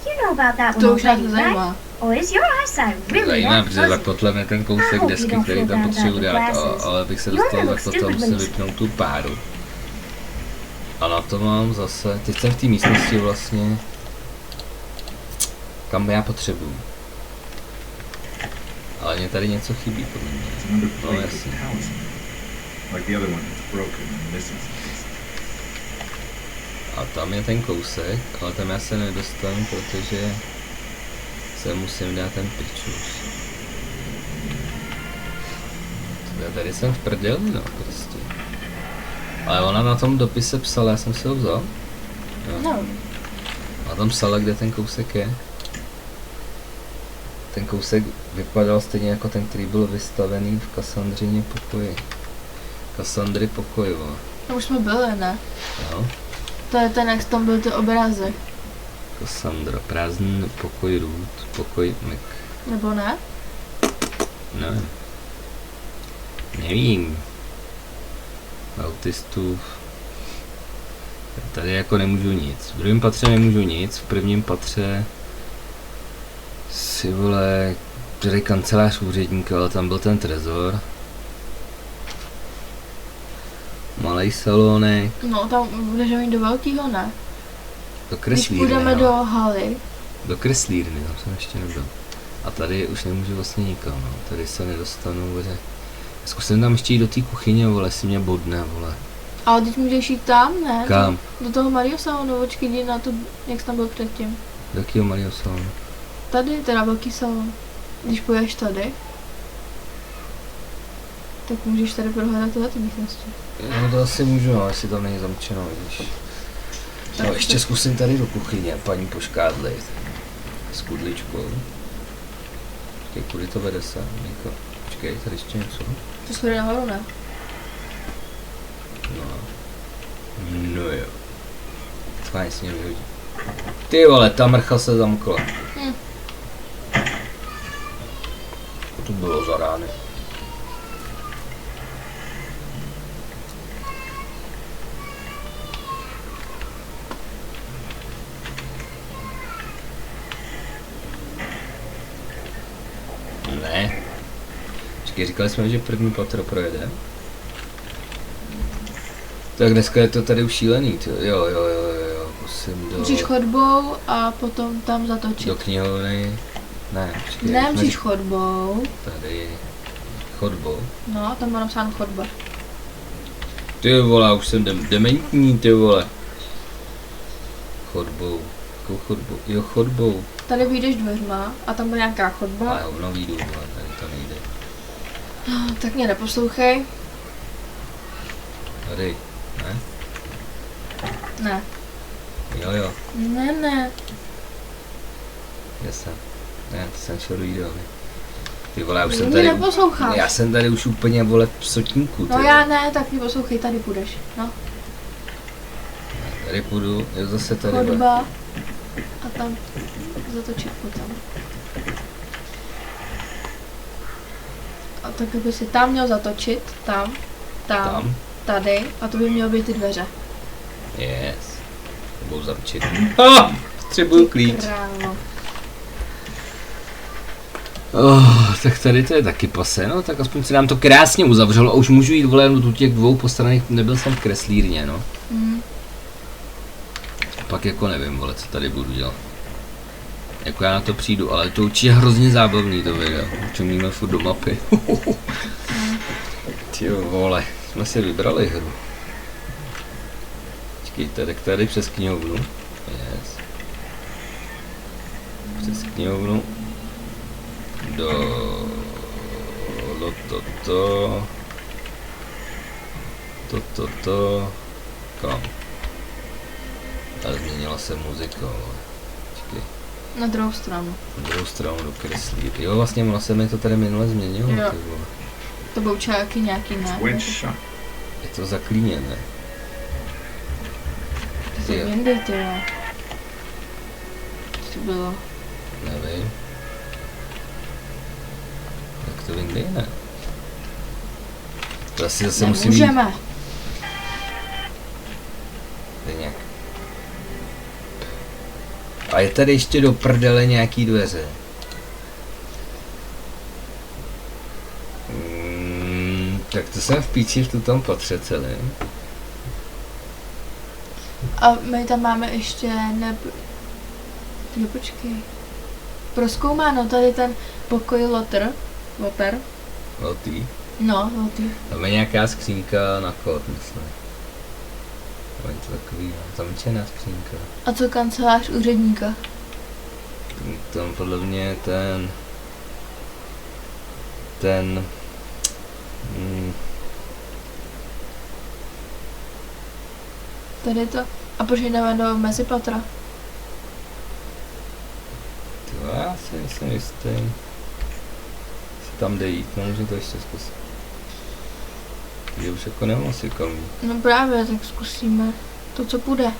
You know about that one To už nás already, nezajímá. right? Or is your eyesight really Zajímá, that protože za fuzzy? kotlem je ten kousek desky, který tam potřebuji dát, ale abych se dostal za kotlem, musím vypnout tu páru. A na to mám zase, teď jsem v té místnosti vlastně, kam já potřebuju. Ale mě tady něco chybí, podle mě. It's another No, plate with jasně. the talisman. Like the other one that's broken and missing some pieces. A tam je ten kousek, ale tam já se nedostanu, protože se musím dát ten pičus. Já tady jsem v prdeli, no, prostě. Ale ona na tom dopise psala, já jsem si ho vzal. Jo. No. A tam psala, kde ten kousek je. Ten kousek vypadal stejně jako ten, který byl vystavený v Kassandrině pokoji. Kassandry pokoji, vole. No už jsme byli, ne? Jo. To je ten, jak tam byl ty obrázek. Cassandra, prázdný pokoj Root, pokoj Mac. Nebo ne? Ne. Nevím. Autistů. Tady jako nemůžu nic. V druhém patře nemůžu nic, v prvním patře si vole, tady kancelář úředníka, ale tam byl ten trezor. Malej salonek. No, tam budeš mít do velkýho, ne? Do Když kreslírny. půjdeme no. do haly, Do kreslírny, tam jsem ještě nebyl. A tady už nemůžu vlastně nikam, no. Tady se nedostanu, protože... Zkusím tam ještě jít do té kuchyně, vole, jestli mě bodne, vole. Ale teď můžeš jít tam, ne? Kam? Do toho Mario salonu, počkej, jdi na to, jak jsi tam byl předtím. Do jakýho Mario salonu? Tady, teda velký salon. Když půjdeš tady, tak můžeš tady prohledat tyhle ty místnosti. No to asi můžu, no, jestli tam není zamčeno, víš. No ještě zkusím tady do kuchyně, paní poškádlit. S kudličkou. Počkej, kudy to vede se, Niko? Počkej, tady ještě něco. To schody nahoru, ne? No jo. Fajn, si mě vyhodí. Ty vole, ta mrcha se zamkla. To bylo za rány. Ne. Počkej, říkali jsme, že první patro projede. Tak dneska je to tady už šílený, ty. Jo, musím do... Musíš chodbou a potom tam zatočit. Do knihovny. Ne, počkej. Ne, musíš chodbou. Tady. Chodbou. No, tam má napsáno chodba. Ty vole, už jsem dementní, ty vole. Chodbou. Jakou chodbou? Jo, chodbou. Tady vyjdeš dveřma a tam bude nějaká chodba. A jo, no výjdu, vole, tady to nejde. Tak mě neposlouchej. Tady, ne? Ne. Jo. Ne. Jasně. Ne, to jsem šel do jídelny. Ty vole, já už jsem Mě tady... neposloucháš. Já jsem tady už úplně, vole, v sotníku, ty. No já ne, tak mě poslouchej, tady půjdeš. No. Tady půjdu, jo, zase tady. Chodba. A tam zatočit potom. A tak by si tam měl zatočit, tam, tady, a to by mělo být ty dveře. Yes. Budou zamčit. Potřebuju klíč. Králo. Tak tady to je taky pase, no, tak aspoň se nám to krásně uzavřelo a už můžu jít, vole, do těch dvou postranných, nebyl jsem v kreslírně, no. Pak jako nevím, vole, co tady budu dělat. Jako já na to přijdu, ale to určitě hrozně zábavný to video, čumíme furt do mapy. Tyjo, vole, jsme si vybrali hru. Počkejte, tak tady přes knihovnu. Yes. Přes knihovnu. Do toto. Kam? Ale změnila se muzika, vole. Počkej. Na druhou stranu. Na druhou stranu do kreslíry. Jo, vlastně ono se mi to tady minule změnilo, jo. Ty vole. To byl čáky nějaký, ne? Je to zaklíněné. To vyndej, ty jo. Co to bylo? Nevím. Tak to vyndej, ne? To asi zase musím jít. Nemůžeme. To je nějak. A je tady ještě do prdele nějaký dveře. Tak to jsem v píči v tom patře celé. A my tam máme ještě Jo, počkej. Prozkoumáno tady ten pokoj Lotter. Lotý. No, Lotý. Tam je nějaká skřínka na kód, myslím. To je to takový zamčená skřínka. A co kancelář úředníka? Tam podle mě Tady to. A proč jdeme do mezipatra? To já si nejsem jistý. Si tam jde jít, no můžu to ještě zkusit. Takže už jako nemám asi kam jít. No právě, tak zkusíme to, co půjde.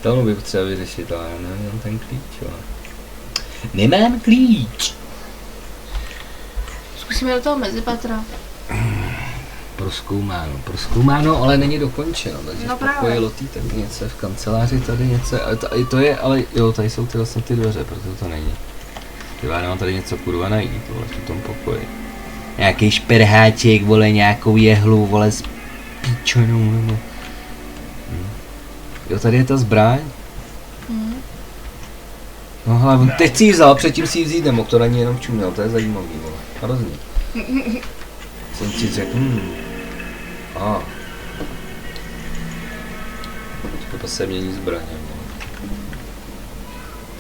Tomu by potřeba vyřešit, ale já nemám ten klíč, jo. Nemám klíč! Zkusíme do toho mezipatra. Prozkoumáno, ale není dokončeno, takže no v pokoji Lotý tak něco, v kanceláři tady něco, to je, ale jo, tady jsou ty vlastně ty dveře, proto to není. Já nemám tady něco kurva najít, vole, v tom pokoji. Nějaký šperháček, vole, nějakou jehlu, vole, s píčonou, nebo... Jo, tady je ta zbraň. No hele, teď si ji vzal, předtím si ji vzít nemohl, to na ní jenom čuměl, to je zajímavý, vole, hrozný. Jsem ti řekl, to se mění zbraně.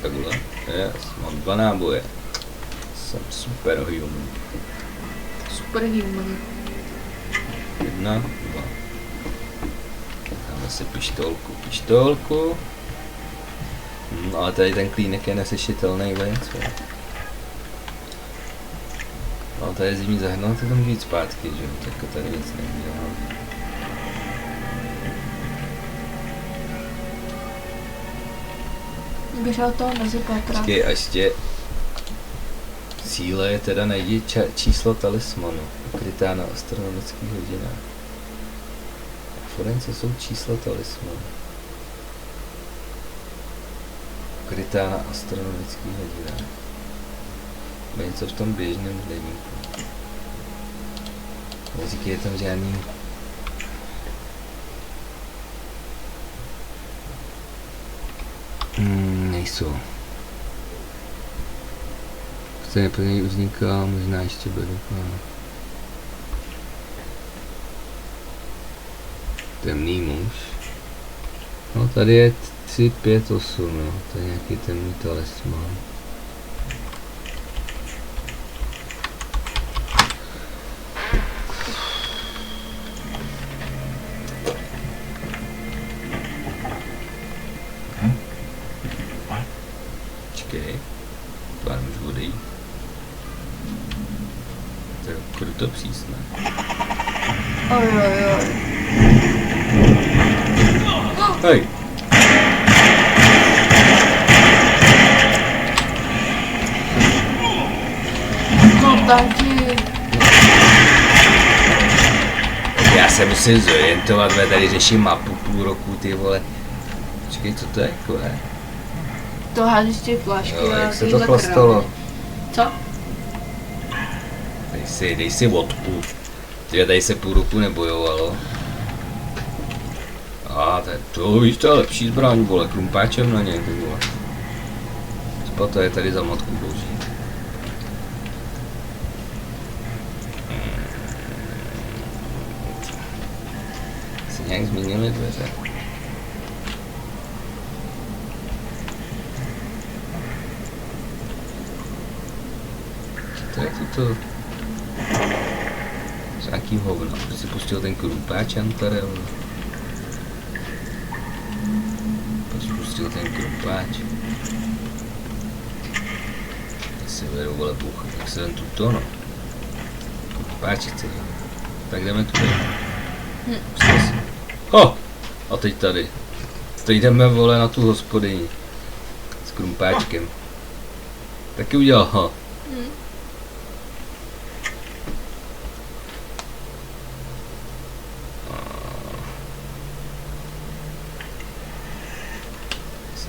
Takhle, yes, mám 2 náboje. Jsem super human. Super human. 1, 2. Dáme si pištolku. Ale tady ten klínek je nesešitelný věc. No tady je zimní zahrnout, to může jít zpátky, že jo, tak tady nic neudělám. Běžel to mezi patra. Počkej, a ještě cíle je teda najdi číslo talismanu, ukrytá na astronomických hodinách. Florence jsou čísla talismanu. Ukrytá na astronomických hodinách. Má něco v tom běžném deníku. Neříkej, je tam žádný... nejsou. Chce neplnění uzníka, možná ještě beru. Temný muž. No tady je 3, 5, 8, no. To je nějaký temný talisman. Počkej, to já můžu odejít. To je kruto přísné. Ojojoj. Hej! No taky. Já se musím zorientovat, že tady řeším mapu půl roku, ty vole. Počkej, co to je takové? To házíš ty flašky Jo, a jak se to tyhle chlastalo? krávy. Co? Dej si vodku. Tyhle tady se půl roku nebojovalo. A to víš, to je lepší zbraň, vole, krumpáčem na něj, ty vole. Co to je tady za matku boží? Se nějak změnily dveře. To je to. S nějakým hovno. Už si pustil ten krumpáč Antarel. Pustil ten krumpáč. Já si beru, vole, buch. Tak se ven tuto, no. Krumpáč chce. Tak jdeme tudy. Ho! A teď tady. Teď jdeme, vole, na tu hospodyni. S krumpáčkem. Taky udělal, ho.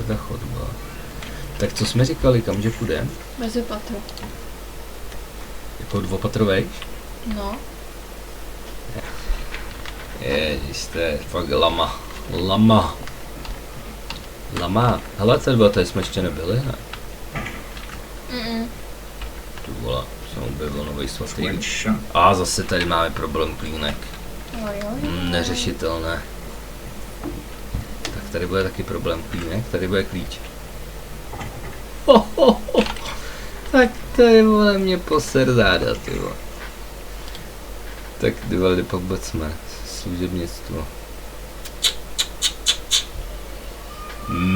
Ta chodba. Tak co jsme říkali, kamže půjdem? Mezi patro. Jako dvopatrovej? No. Ježiš, to je fakt lama. Lama. Hele, tady jsme ještě nebyli, ne? Tu vole, jsem objevil nový svatý. A zase tady máme problém klínek. Neřešitelné. Tady bude taky problém klínek, tady bude klíč. Tak tady vole mě poser záda, ty vole. Tak ty vole, pak jsme služebnictvo.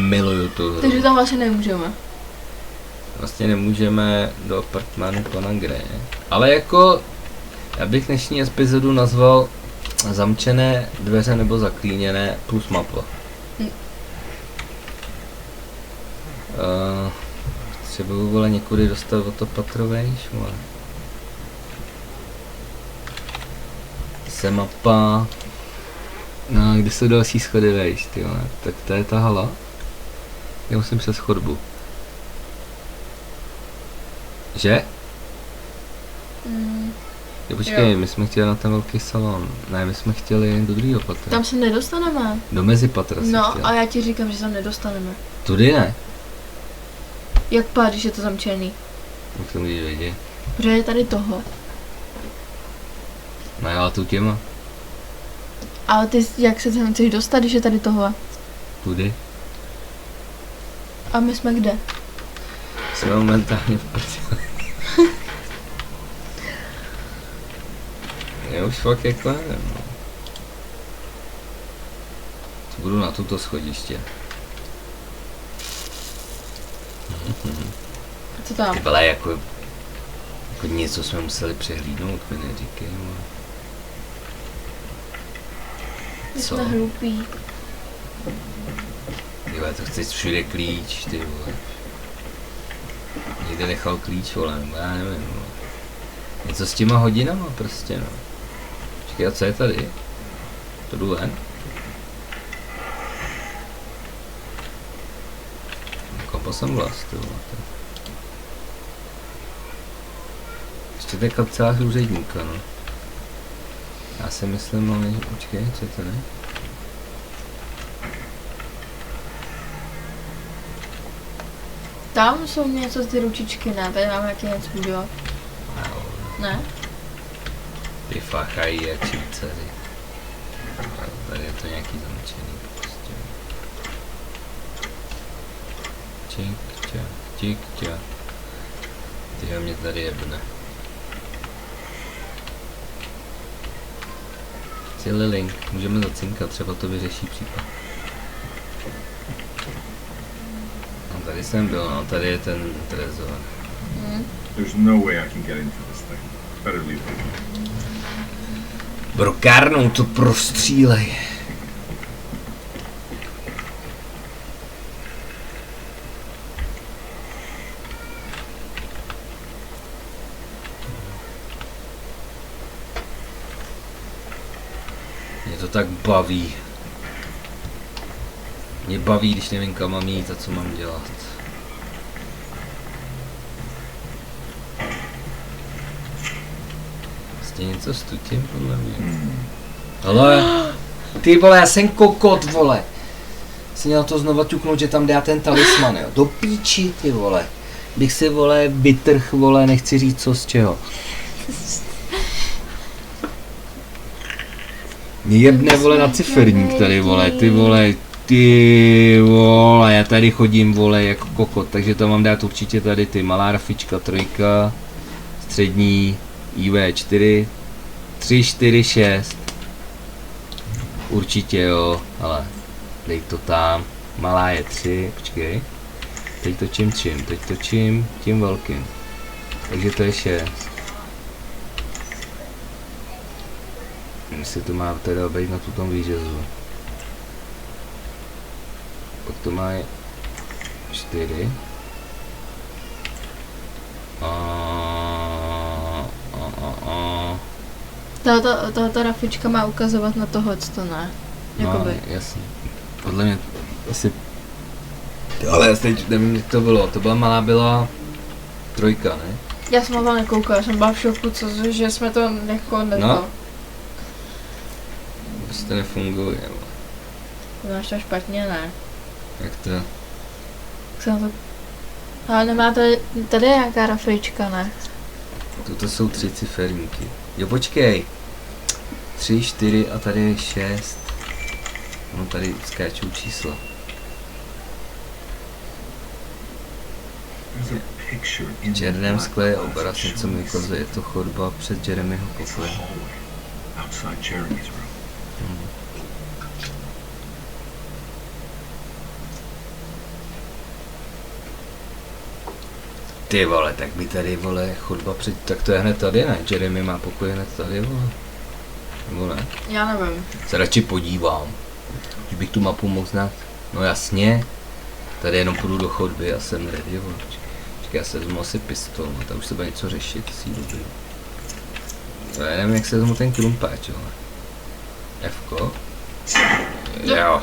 Miluju tu hru. Takže tam vlastně nemůžeme. Vlastně nemůžeme do apartmánu pana Greje. Ale jako, já bych dnešní epizodu nazval Zamčené dveře nebo zaklíněné plus mapa. Potřebuju, vole, někudy dostat o to patrovejš, vole. Se mapa. No, kde jsou další schody vejš, ty vole. Tak to je ta hala. Já musím přes chodbu. Že? Jo, počkej, my jsme chtěli na ten velký salon. Ne, my jsme chtěli do druhého patra. Tam se nedostaneme. Do mezipatra si No, chtěl. a já ti říkám, že se tam nedostaneme. Tudy ne? Jak pár, když je to zamčený? Jak to můžeš vědět? Protože je tady tohle. No já tu těma. Ale ty jak se tam chceš dostat, když je tady tohle? Kudy? A my jsme kde? Jsme momentálně v prdeli. Já už fakt jako nevím, no. Budu na toto schodiště. Co tam? Ty vole, jako něco jsme museli přehlídnout, mi neříkej, no. My Co? jsme hloupí. Ty vole, to chceš všude klíč, ty vole. Někde nechal klíč, vole, nebo já nevím, no. Něco s těma hodinama prostě, no. Počkej, a co je tady? To jdu ven? Kompas jsem vlas, ty vole. Ještě to je kancelář úředníka, no. Já si myslím, no, počkej, co je to, ne? Tam jsou něco z ty ručičky, ne? Tady máme jaký něco udělat. Ne? Ty fachají jak Švýcaři. Tady je to nějaký zamčený prostě. Čik, ča. Tyhle mě tady jebne. Celý link, můžeme zacinkat, třeba to vyřeší případ. No tady jsem byl, no, tady je ten trezor. There's no way I can get into this thing. Better leave it. Brokárnou to prostřílej. Mě to tak baví. Mě baví, když nevím, kam mám jít a co mám dělat. Vlastně něco s tutím, podle mě. Ale ty vole, já jsem kokot, vole. Jsem měl to znova ťuknout, že tam dá ten talisman, jo. Do píči, ty vole. Bych si, vole, vytrh, vole, nechci říct co z čeho. Mě jebne, vole, na ciferník tady, vole, ty vole, já tady chodím, vole, jako kokot, takže to mám dát určitě tady ty malá rafička, 3, střední, IV4, 3, 4, 6. Určitě jo, ale dej to tam, malá je 3, počkej. Teď točím čím, teď točím tím velkým, takže to je 6. Jestli to má teda být na tuto výřezu. Pak to má 4. Tato rafička má ukazovat na tohle, to ne? Jakoby. No, jasně. Podle mě, jestli... Ale já teď nevím, jak to bylo. To byla malá, byla 3, ne? Já jsem na to nekoukala, já jsem byla v šoku, že jsme to jako No. Prostě nefunguje. To máš to špatně, ne? Jak to? Jak to... Ale nemá tady je nějaká rafička, ne? Tuto jsou 3 ciferníky. Jo, počkej. 3, 4 a tady je 6. No tady skáčou čísla. V černém skle je obraz, něco mi ukazuje, je to chodba před Jeremyho pokojem. Ty vole, tak by tady, vole, chodba před, tak to je hned tady, ne? Jeremy má pokoj hned tady, vole. Nebo ne? Já nevím. Se radši podívám. Že bych tu mapu mohl znát. No jasně. Tady jenom půjdu do chodby a jsem ready, vole. Počkej, já se vezmu asi pistol, no, tam už se bude něco řešit, si dobrý. Já nevím, jak se vezmu ten krumpáč, vole. Fko? Jo.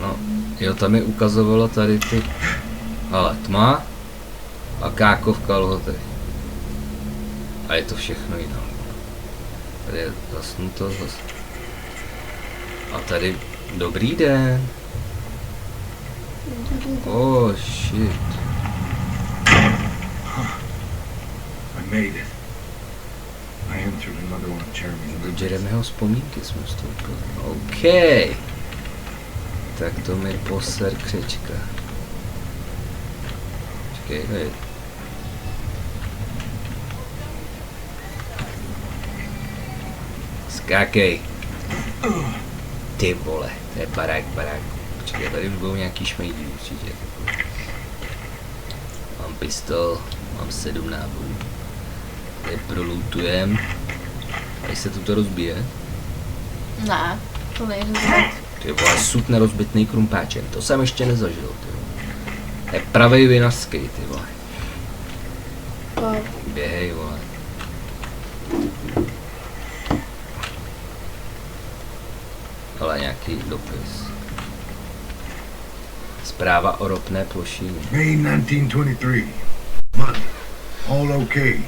No, jo, tam mi ukazovalo tady ty... Ale tma a káko v kalhotech. A je to všechno jiné. Tady je zasnuto zas. A tady dobrý den. Oh shit. I made it. I entered another one of Jeremy's. Do Jeremyho vzpomínky jsme vstoupili. OK. Tak to mi poser křečka. Počkej, hej. Skákej. Ty vole, to je barák. Počkej, tady už budou nějaký šmejdí určitě. Mám pistol, mám 7 nábojů. Tady prolootujem. Tady se to rozbije. Ne, to nejde zvat. Ty vole, sud nerozbitný krumpáčem, to jsem ještě nezažil, ty vole. To je pravej vinařský, ty vole. Běhej, vole. Ale nějaký dopis. Zpráva o ropné plošině. May 1923. Monday. All okay.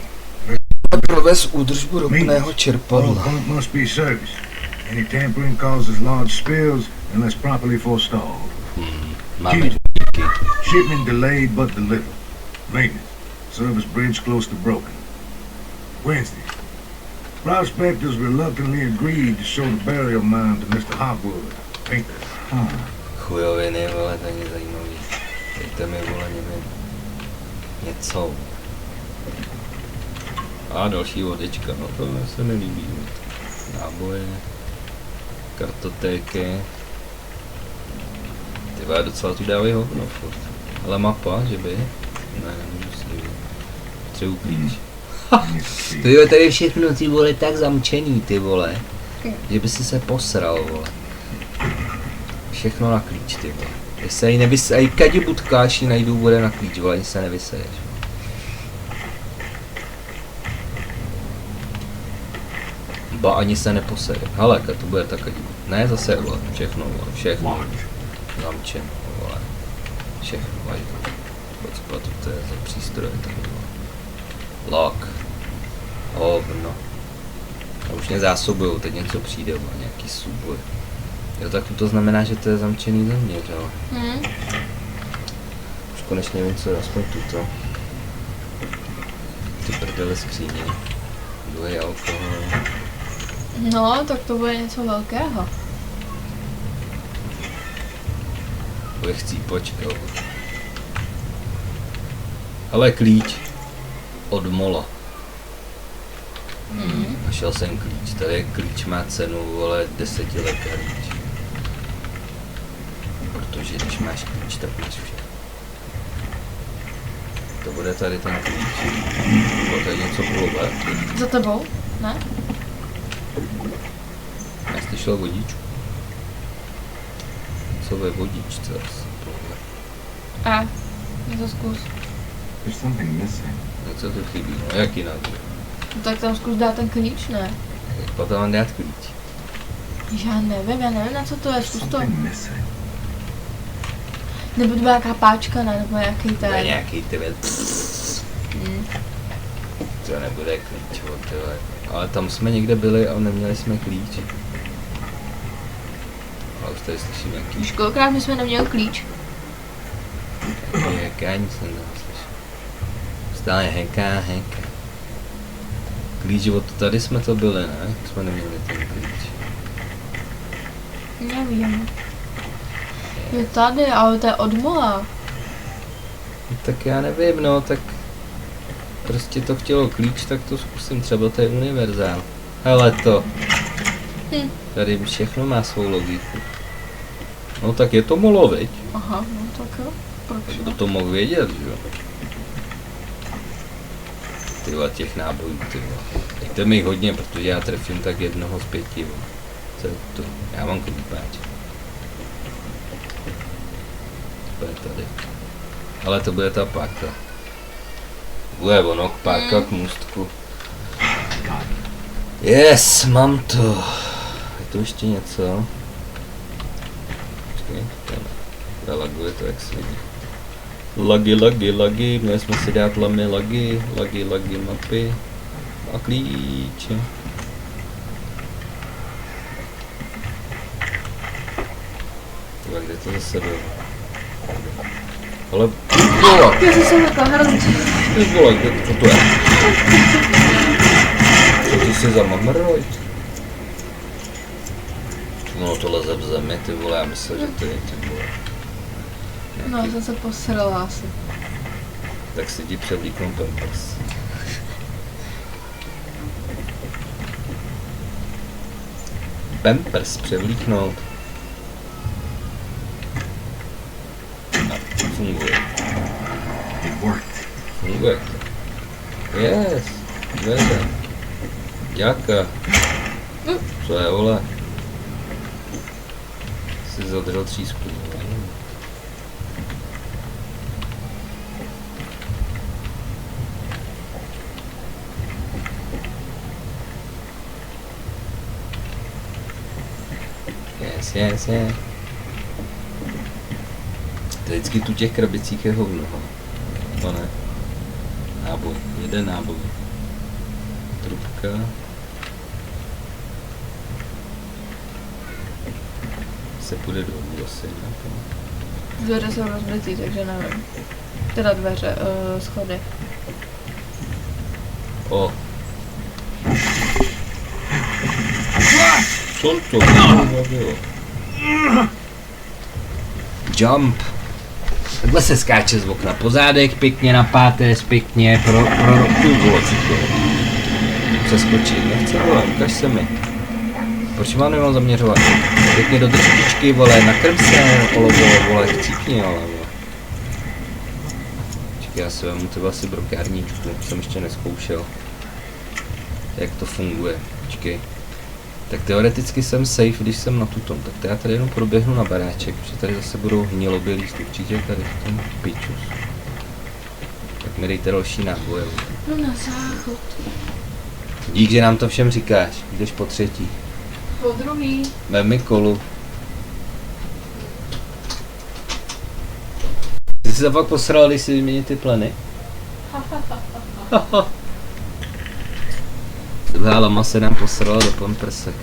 Provez údržbu ropného All čerpadla. pump must be serviced. Any tampering causes large spills unless properly forestalled. Máme Tuesday. díky. Shipment delayed but delivered. Maintenance. Service bridge close to broken. Wednesday. Prospectors reluctantly agreed to show the burial mound to Mr. Hopwood. Painter. Chujoviny, vole, to není zajímavý. Dejte mi, vole, něco. A další vodička, no to se mi líbí. Náboje, kartotéky. Ty vole, docela tu dávají hovno furt. Ale mapa, že by? Ne, nemůžu si líbit. Potřebuji klíč. Ty jo, tady je všechno, ty vole, tak zamčený, ty vole. Že by si se posral, vole. Všechno na klíč, ty vole. Když se jí nevyseješ, kadi budkáš ji najdou, bude na klíč, vole, ani se nevyseješ, vole. Ba ani se neposeje. Hele, to bude tak kadi. Ne, zase, vole, všechno, vole, všechno. Zamčeno, vole. Všechno, vole. Pocpatu, to je za přístroje, tak vole. Lock. Hovno. A už mě zásobujou, teď něco přijde, vole, nějaký souboj. Jo, tak to znamená, že to je zamčený zevnitř, jo. Už konečně vím, co je aspoň tuto. Ty prdele skříně. Druhý alkohol. No, tak to bude něco velkého. Bude chcípočka. Ale klíč. Od mola. Našel jsem klíč. Tady klíč má cenu, vole, 10 let klíč. Protože když máš klíč, tak máš vše. To bude tady ten klíč. Bylo tady něco plové. Za tebou? Ne? Já jsi šel vodičku. Co ve vodičce asi plové. A, to zkus. There's something missing. Něco tu chybí, no jak jinak. No, tak tam zkus dát ten klíč, ne? Jak potom mám dát klíč? Já nevím na co to je, zkus to. Something missing. Nebo to byla nějaká páčka, ne? Nebo nějaký To je ten. nějaký tyhle. To nebude klíč, tyhle. Ale tam jsme někde byli a neměli jsme klíč. Ale už tady slyším nějaký. Už kolikrát my jsme neměli klíč? Jaká nic neslyším. Stále henká. Klíč od tady jsme to byli, ne? Jsme neměli ten klíč. Nevím. Je tady, ale to je od mola. Tak já nevím, no, tak prostě to chtělo klíč, tak to zkusím, třeba to je univerzál. Hele to. Tady všechno má svou logiku. No tak je to molo, viď? Aha, no tak jo. Proč Kdo ne? to mohl vědět, že jo? Tyhle těch nábojů, tyhle. Dejte mi jich hodně, protože já trefím tak 1 z 5, vole. Co je to? Já mám klípáč. To je tady. Ale to bude ta páka. Bude ono, páka k můstku. Yes, mám to. Je to ještě něco? Počkej, zalaguje to jak svině. Lagy, měli jsme si dát lagy, mapy a klíče. Tyhle, kde to zase bylo? Ale vole, Já jsem se řekla, hrozně. ty vole, kde to je? Co ty si zamamrojit. No to leze v zemi, ty vole, já myslel, že to je ty vole. No, jsem se posrala asi. Tak si ti převlíknou pampers. Pampers převlíknout. A funguje. Funguje. Yes. Vede. Děka. Co je, vole? Jsi zadržel třísku. Yes. To vždycky tu těch krabicích je hovno. To ne. Náboj. Jeden náboj. Trubka. Se půjde dolů asi. Dveře jsou rozbitý, takže nevím. Teda dveře, schody. O. Co to bylo? Jump. Takhle se skáče z okna. Po zádech pěkně, na páteř pěkně, pro tu volocíku. Přeskočit, nechce, vole, ukaž se mi. Proč mám nemám zaměřovat? Pěkně do drštičky, vole, nakrm se, olovo, vole, chcípni, ale vole. Čekaj, já si vemu třeba asi brokárničku, jsem ještě neskoušel. Jak to funguje, počkej. Tak teoreticky jsem safe, když jsem na tutom, tak to já tady jenom proběhnu na baráček, protože tady zase budou hnilobě líst určitě tady v tom pičus. Tak mi dejte další náboje. No na záchod. Dík, že nám to všem říkáš, jdeš po třetí. Po druhý. Vem mi kolu. Ty jsi se fakt posral, když si vyměnit ty pleny? Druhá lama se nám posrala do pamprsek.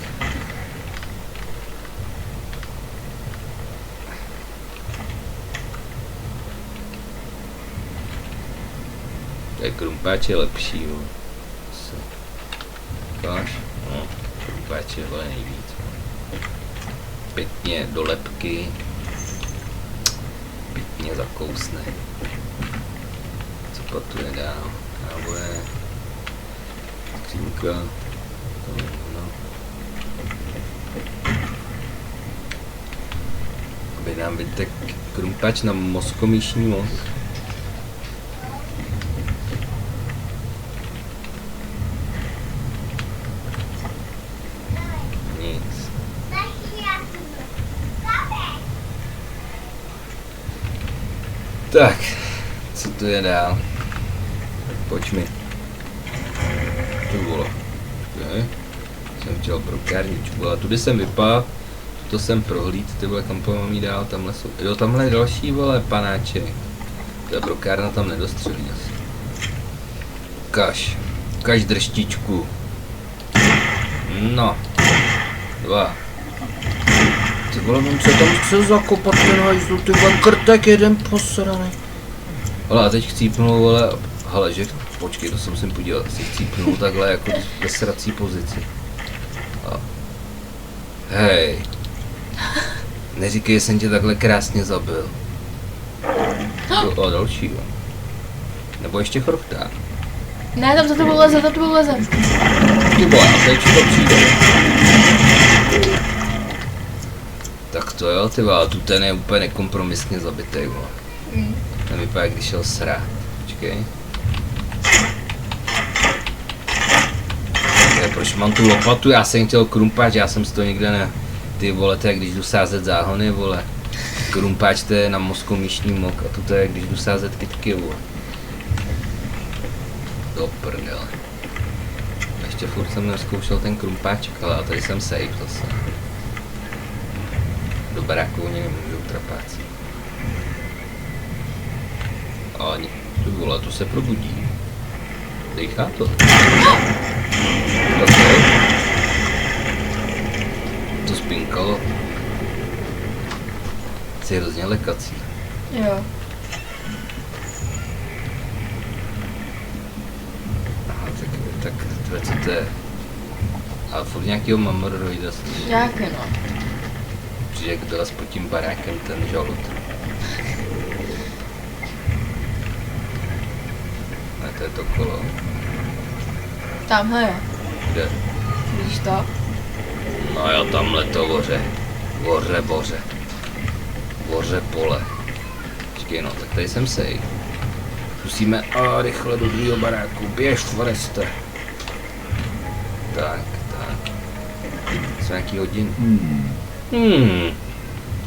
Tak krumpáč je lepší, jo. Káš? No, krumpáč je vole nejvíc. Pěkně do lebky. Pěkně zakousne. Co pak tu je dál? Nebo je... skřínka. No. Aby nám vytek krumpáč na mozkomíšní moc. Nic. Tak, co tu je dál? Pojď mi. To bylo. Okay. Jsem chtěl pro kárničku, ale tudy jsem vypadl, to jsem prohlíd, ty vole, kam mám jít dál, tamhle jsou, jo, tamhle je další, vole, panáček. To je brokárna, tam nedostřelí asi. Kaž drštičku. No. 2. Ty vole, mám se tam chce zakopat ten hajzl, ty vole, krtek jeden posraný. Ale a teď chcípnul, vole, hele, že, počkej, to se musím podívat, si chcípnul takhle jako ve srací pozici. A. Hej. Neříkej, že jsem tě takhle krásně zabil. O, další, jo. Nebo ještě chrochtá. Ne, tam za tebou leze, Ty vole, a teď to přijde. Tak to jo, ty vole, tu ten je úplně nekompromisně zabitej, vole. Ten vypadá, když šel srát. Počkej. Proč mám tu lopatu? Já jsem chtěl krumpáč, já jsem si to nikde ne... Ty vole, to je když jdu sázet záhony, vole. Krumpáč to je na mozkomíšní mok a to je když jdu sázet kytky, vole. Do prdele. Ještě furt jsem nezkoušel ten krumpáček, ale tady jsem safe zase. Do baráku oni nemůžou trapáci. A oni, ty vole, to se probudí. Dejchá to. Okay. To spinkalo. Jsi hrozně lekací. Jo. Aha, tak co to je? Ale furt nějakýho mamoroida slyším. Nějaké no. Přijde, jak byla pod tím barákem ten žalud. Ne, to je to kolo. Tamhle je. Kde? Vidíš to? No jo, tamhle to voře. Voře, boře. Voře pole. Počkej no, tak tady jsem sej. Musíme rychle do druhého baráku. Běž, Foreste. Tak. Co nějaký hodiny?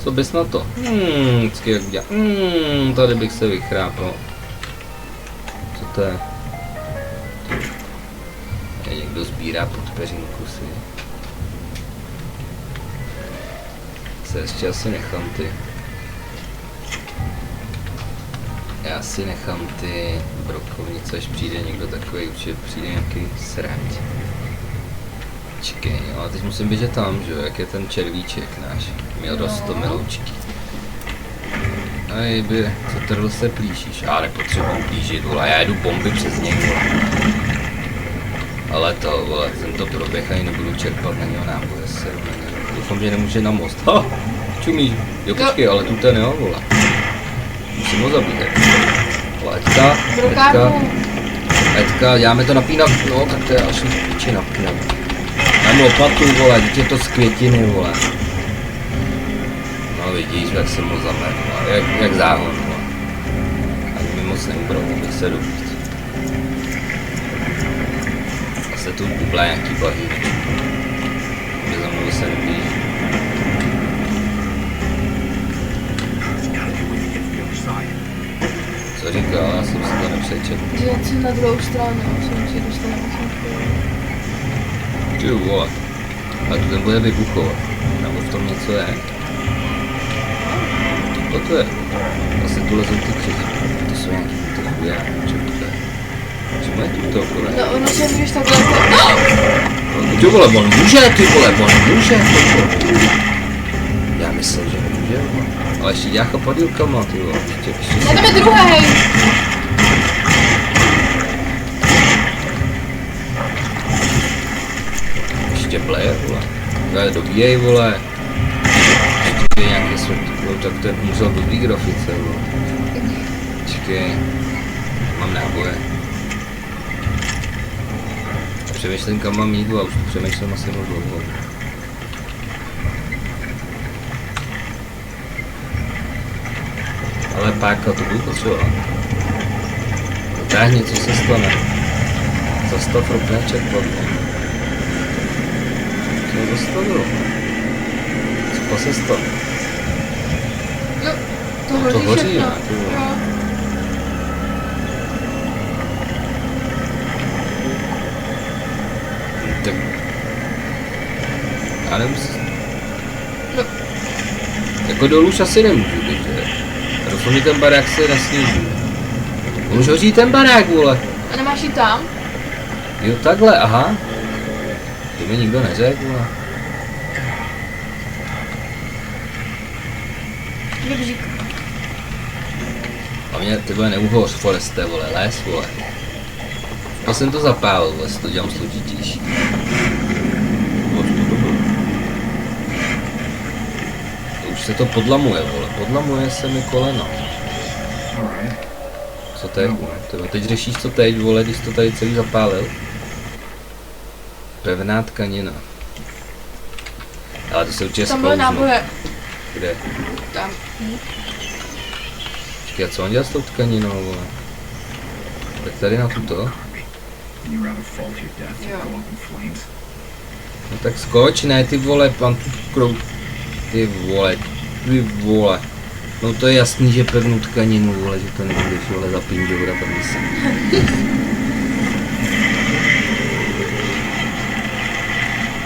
Co bys na to? Vždycky jak udělá. Tady bych se vychrápal. Co to je? Někdo sbírá podpeřinku si. Se ještě asi nechám ty. Já si nechám ty brokovnice, až přijde někdo takový, určitě přijde nějaký srať. Čekej, ale teď musím běžet tam, že jo, jak je ten červíček náš. Měl rostomiloučky. Ej, co trl se plíšíš? Já nepotřebuji plížit, vole, já jedu bomby přes něj, vole. Ale to, vole, jsem to proběh a nebudu čerpat na něho náboje, doufám, že nemůže na most. Ha! Čumíš? Jo, počkej, ale tu ten jo, vole. Musím ho zabíjet. Etka, děláme to napínat, no, tak to je až piči napínat. Mám lopatu, vole, teď je to z květiny, vole. No vidíš, jak jsem ho zamerl, jak záhon, vole. Ani mi moc neubral, bych se dobít. A se tu bublá nějaký bahýč. Kde za mnou se neblíží. Co říkal, já jsem si to nepřečetl. Že jsem na druhou stranu, jsem si dostal na ty vole. A tu ten bude vybuchovat. Nebo v tom něco je. Co to je? Asi tu lezou ty křiky. To jsou nějaký ty chuje. Co to je? Čemu je tu to okolo? No ono se můžeš takhle... Ty vole, on může, ty vole, on může. Já myslel, že nemůže. Ale ještě dělá chapadilkama, ty vole. Já tam je druhej! Ještě bleje, vole. Já dobíjej, vole. Ještě je nějaké světlo, tak to je musel blbý grafice, vole. Čekej. Mám náboje. Přemýšlím, kam mám jít, a už přemýšlím asi moc dlouho. Ale páka, to budu potřebovat. Táhni, co se stane. Zastav ropné čerpadlo. Co zastavilo? Co se stalo? Jo, to hoří to hoří, všechno. Jo. Tak... Já nemusím... No. Jako dolů už asi nemůžu, takže... A doufám, že ten barák se nesníží. Už hoří ten barák, vole. A nemáš ji tam? Jo, takhle, aha. To mi nikdo neřekl, vole. Dobřík. A mě, ty vole, neuhoř, Foreste, vole, les, vole. Já jsem to zapálil, vole, si to dělám složitější. Už se to podlamuje, vole, podlamuje se mi koleno. Co teď? Tyhle, teď řešíš co teď, vole, když to tady celý zapálil? Pevná tkanina. Ale to se určitě tam byly náboje. Kde? Tam. Počkej, a co on dělal s tou tkaninou, vole? Tak tady na tuto. Jo. No tak skoč, ne, ty vole, pan tu krou... Ty vole. No to je jasný, že pevnou tkaninu, vole, že to nebudeš, vole, zapinžovat tam se.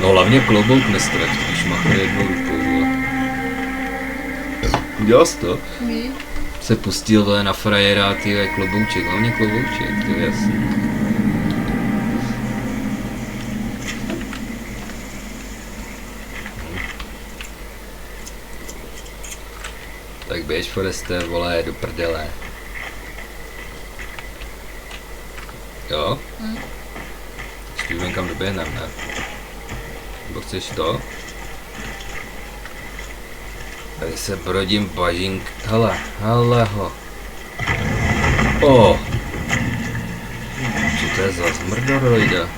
No hlavně klobouk nestrať, když machne jednou rukou, vole. Udělal jsi to? Se pustil, vole, na frajera, ty klobouček, hlavně klobouček, to je jasný. Tak běž, Foreste, vole, do prdele. Jo? Ještě vím, kam doběhnem, ne? Nebo chceš to? Tady se brodím bažink. Hele ho. O! Co to je za zmrdorojda?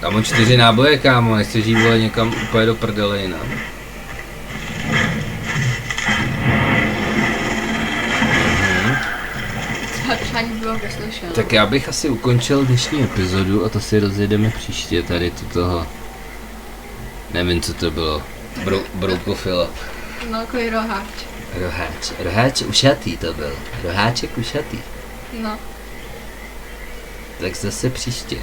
Tam mám 4 náboje, kámo, nechceš jít vole někam úplně do prdele jinam. Tak já bych asi ukončil dnešní epizodu a to si rozjedeme příště tady toho. Nevím, co to bylo. Broukofila. No, takový roháč. Roháč ušatý to byl. Roháček ušatý. No. Tak zase příště.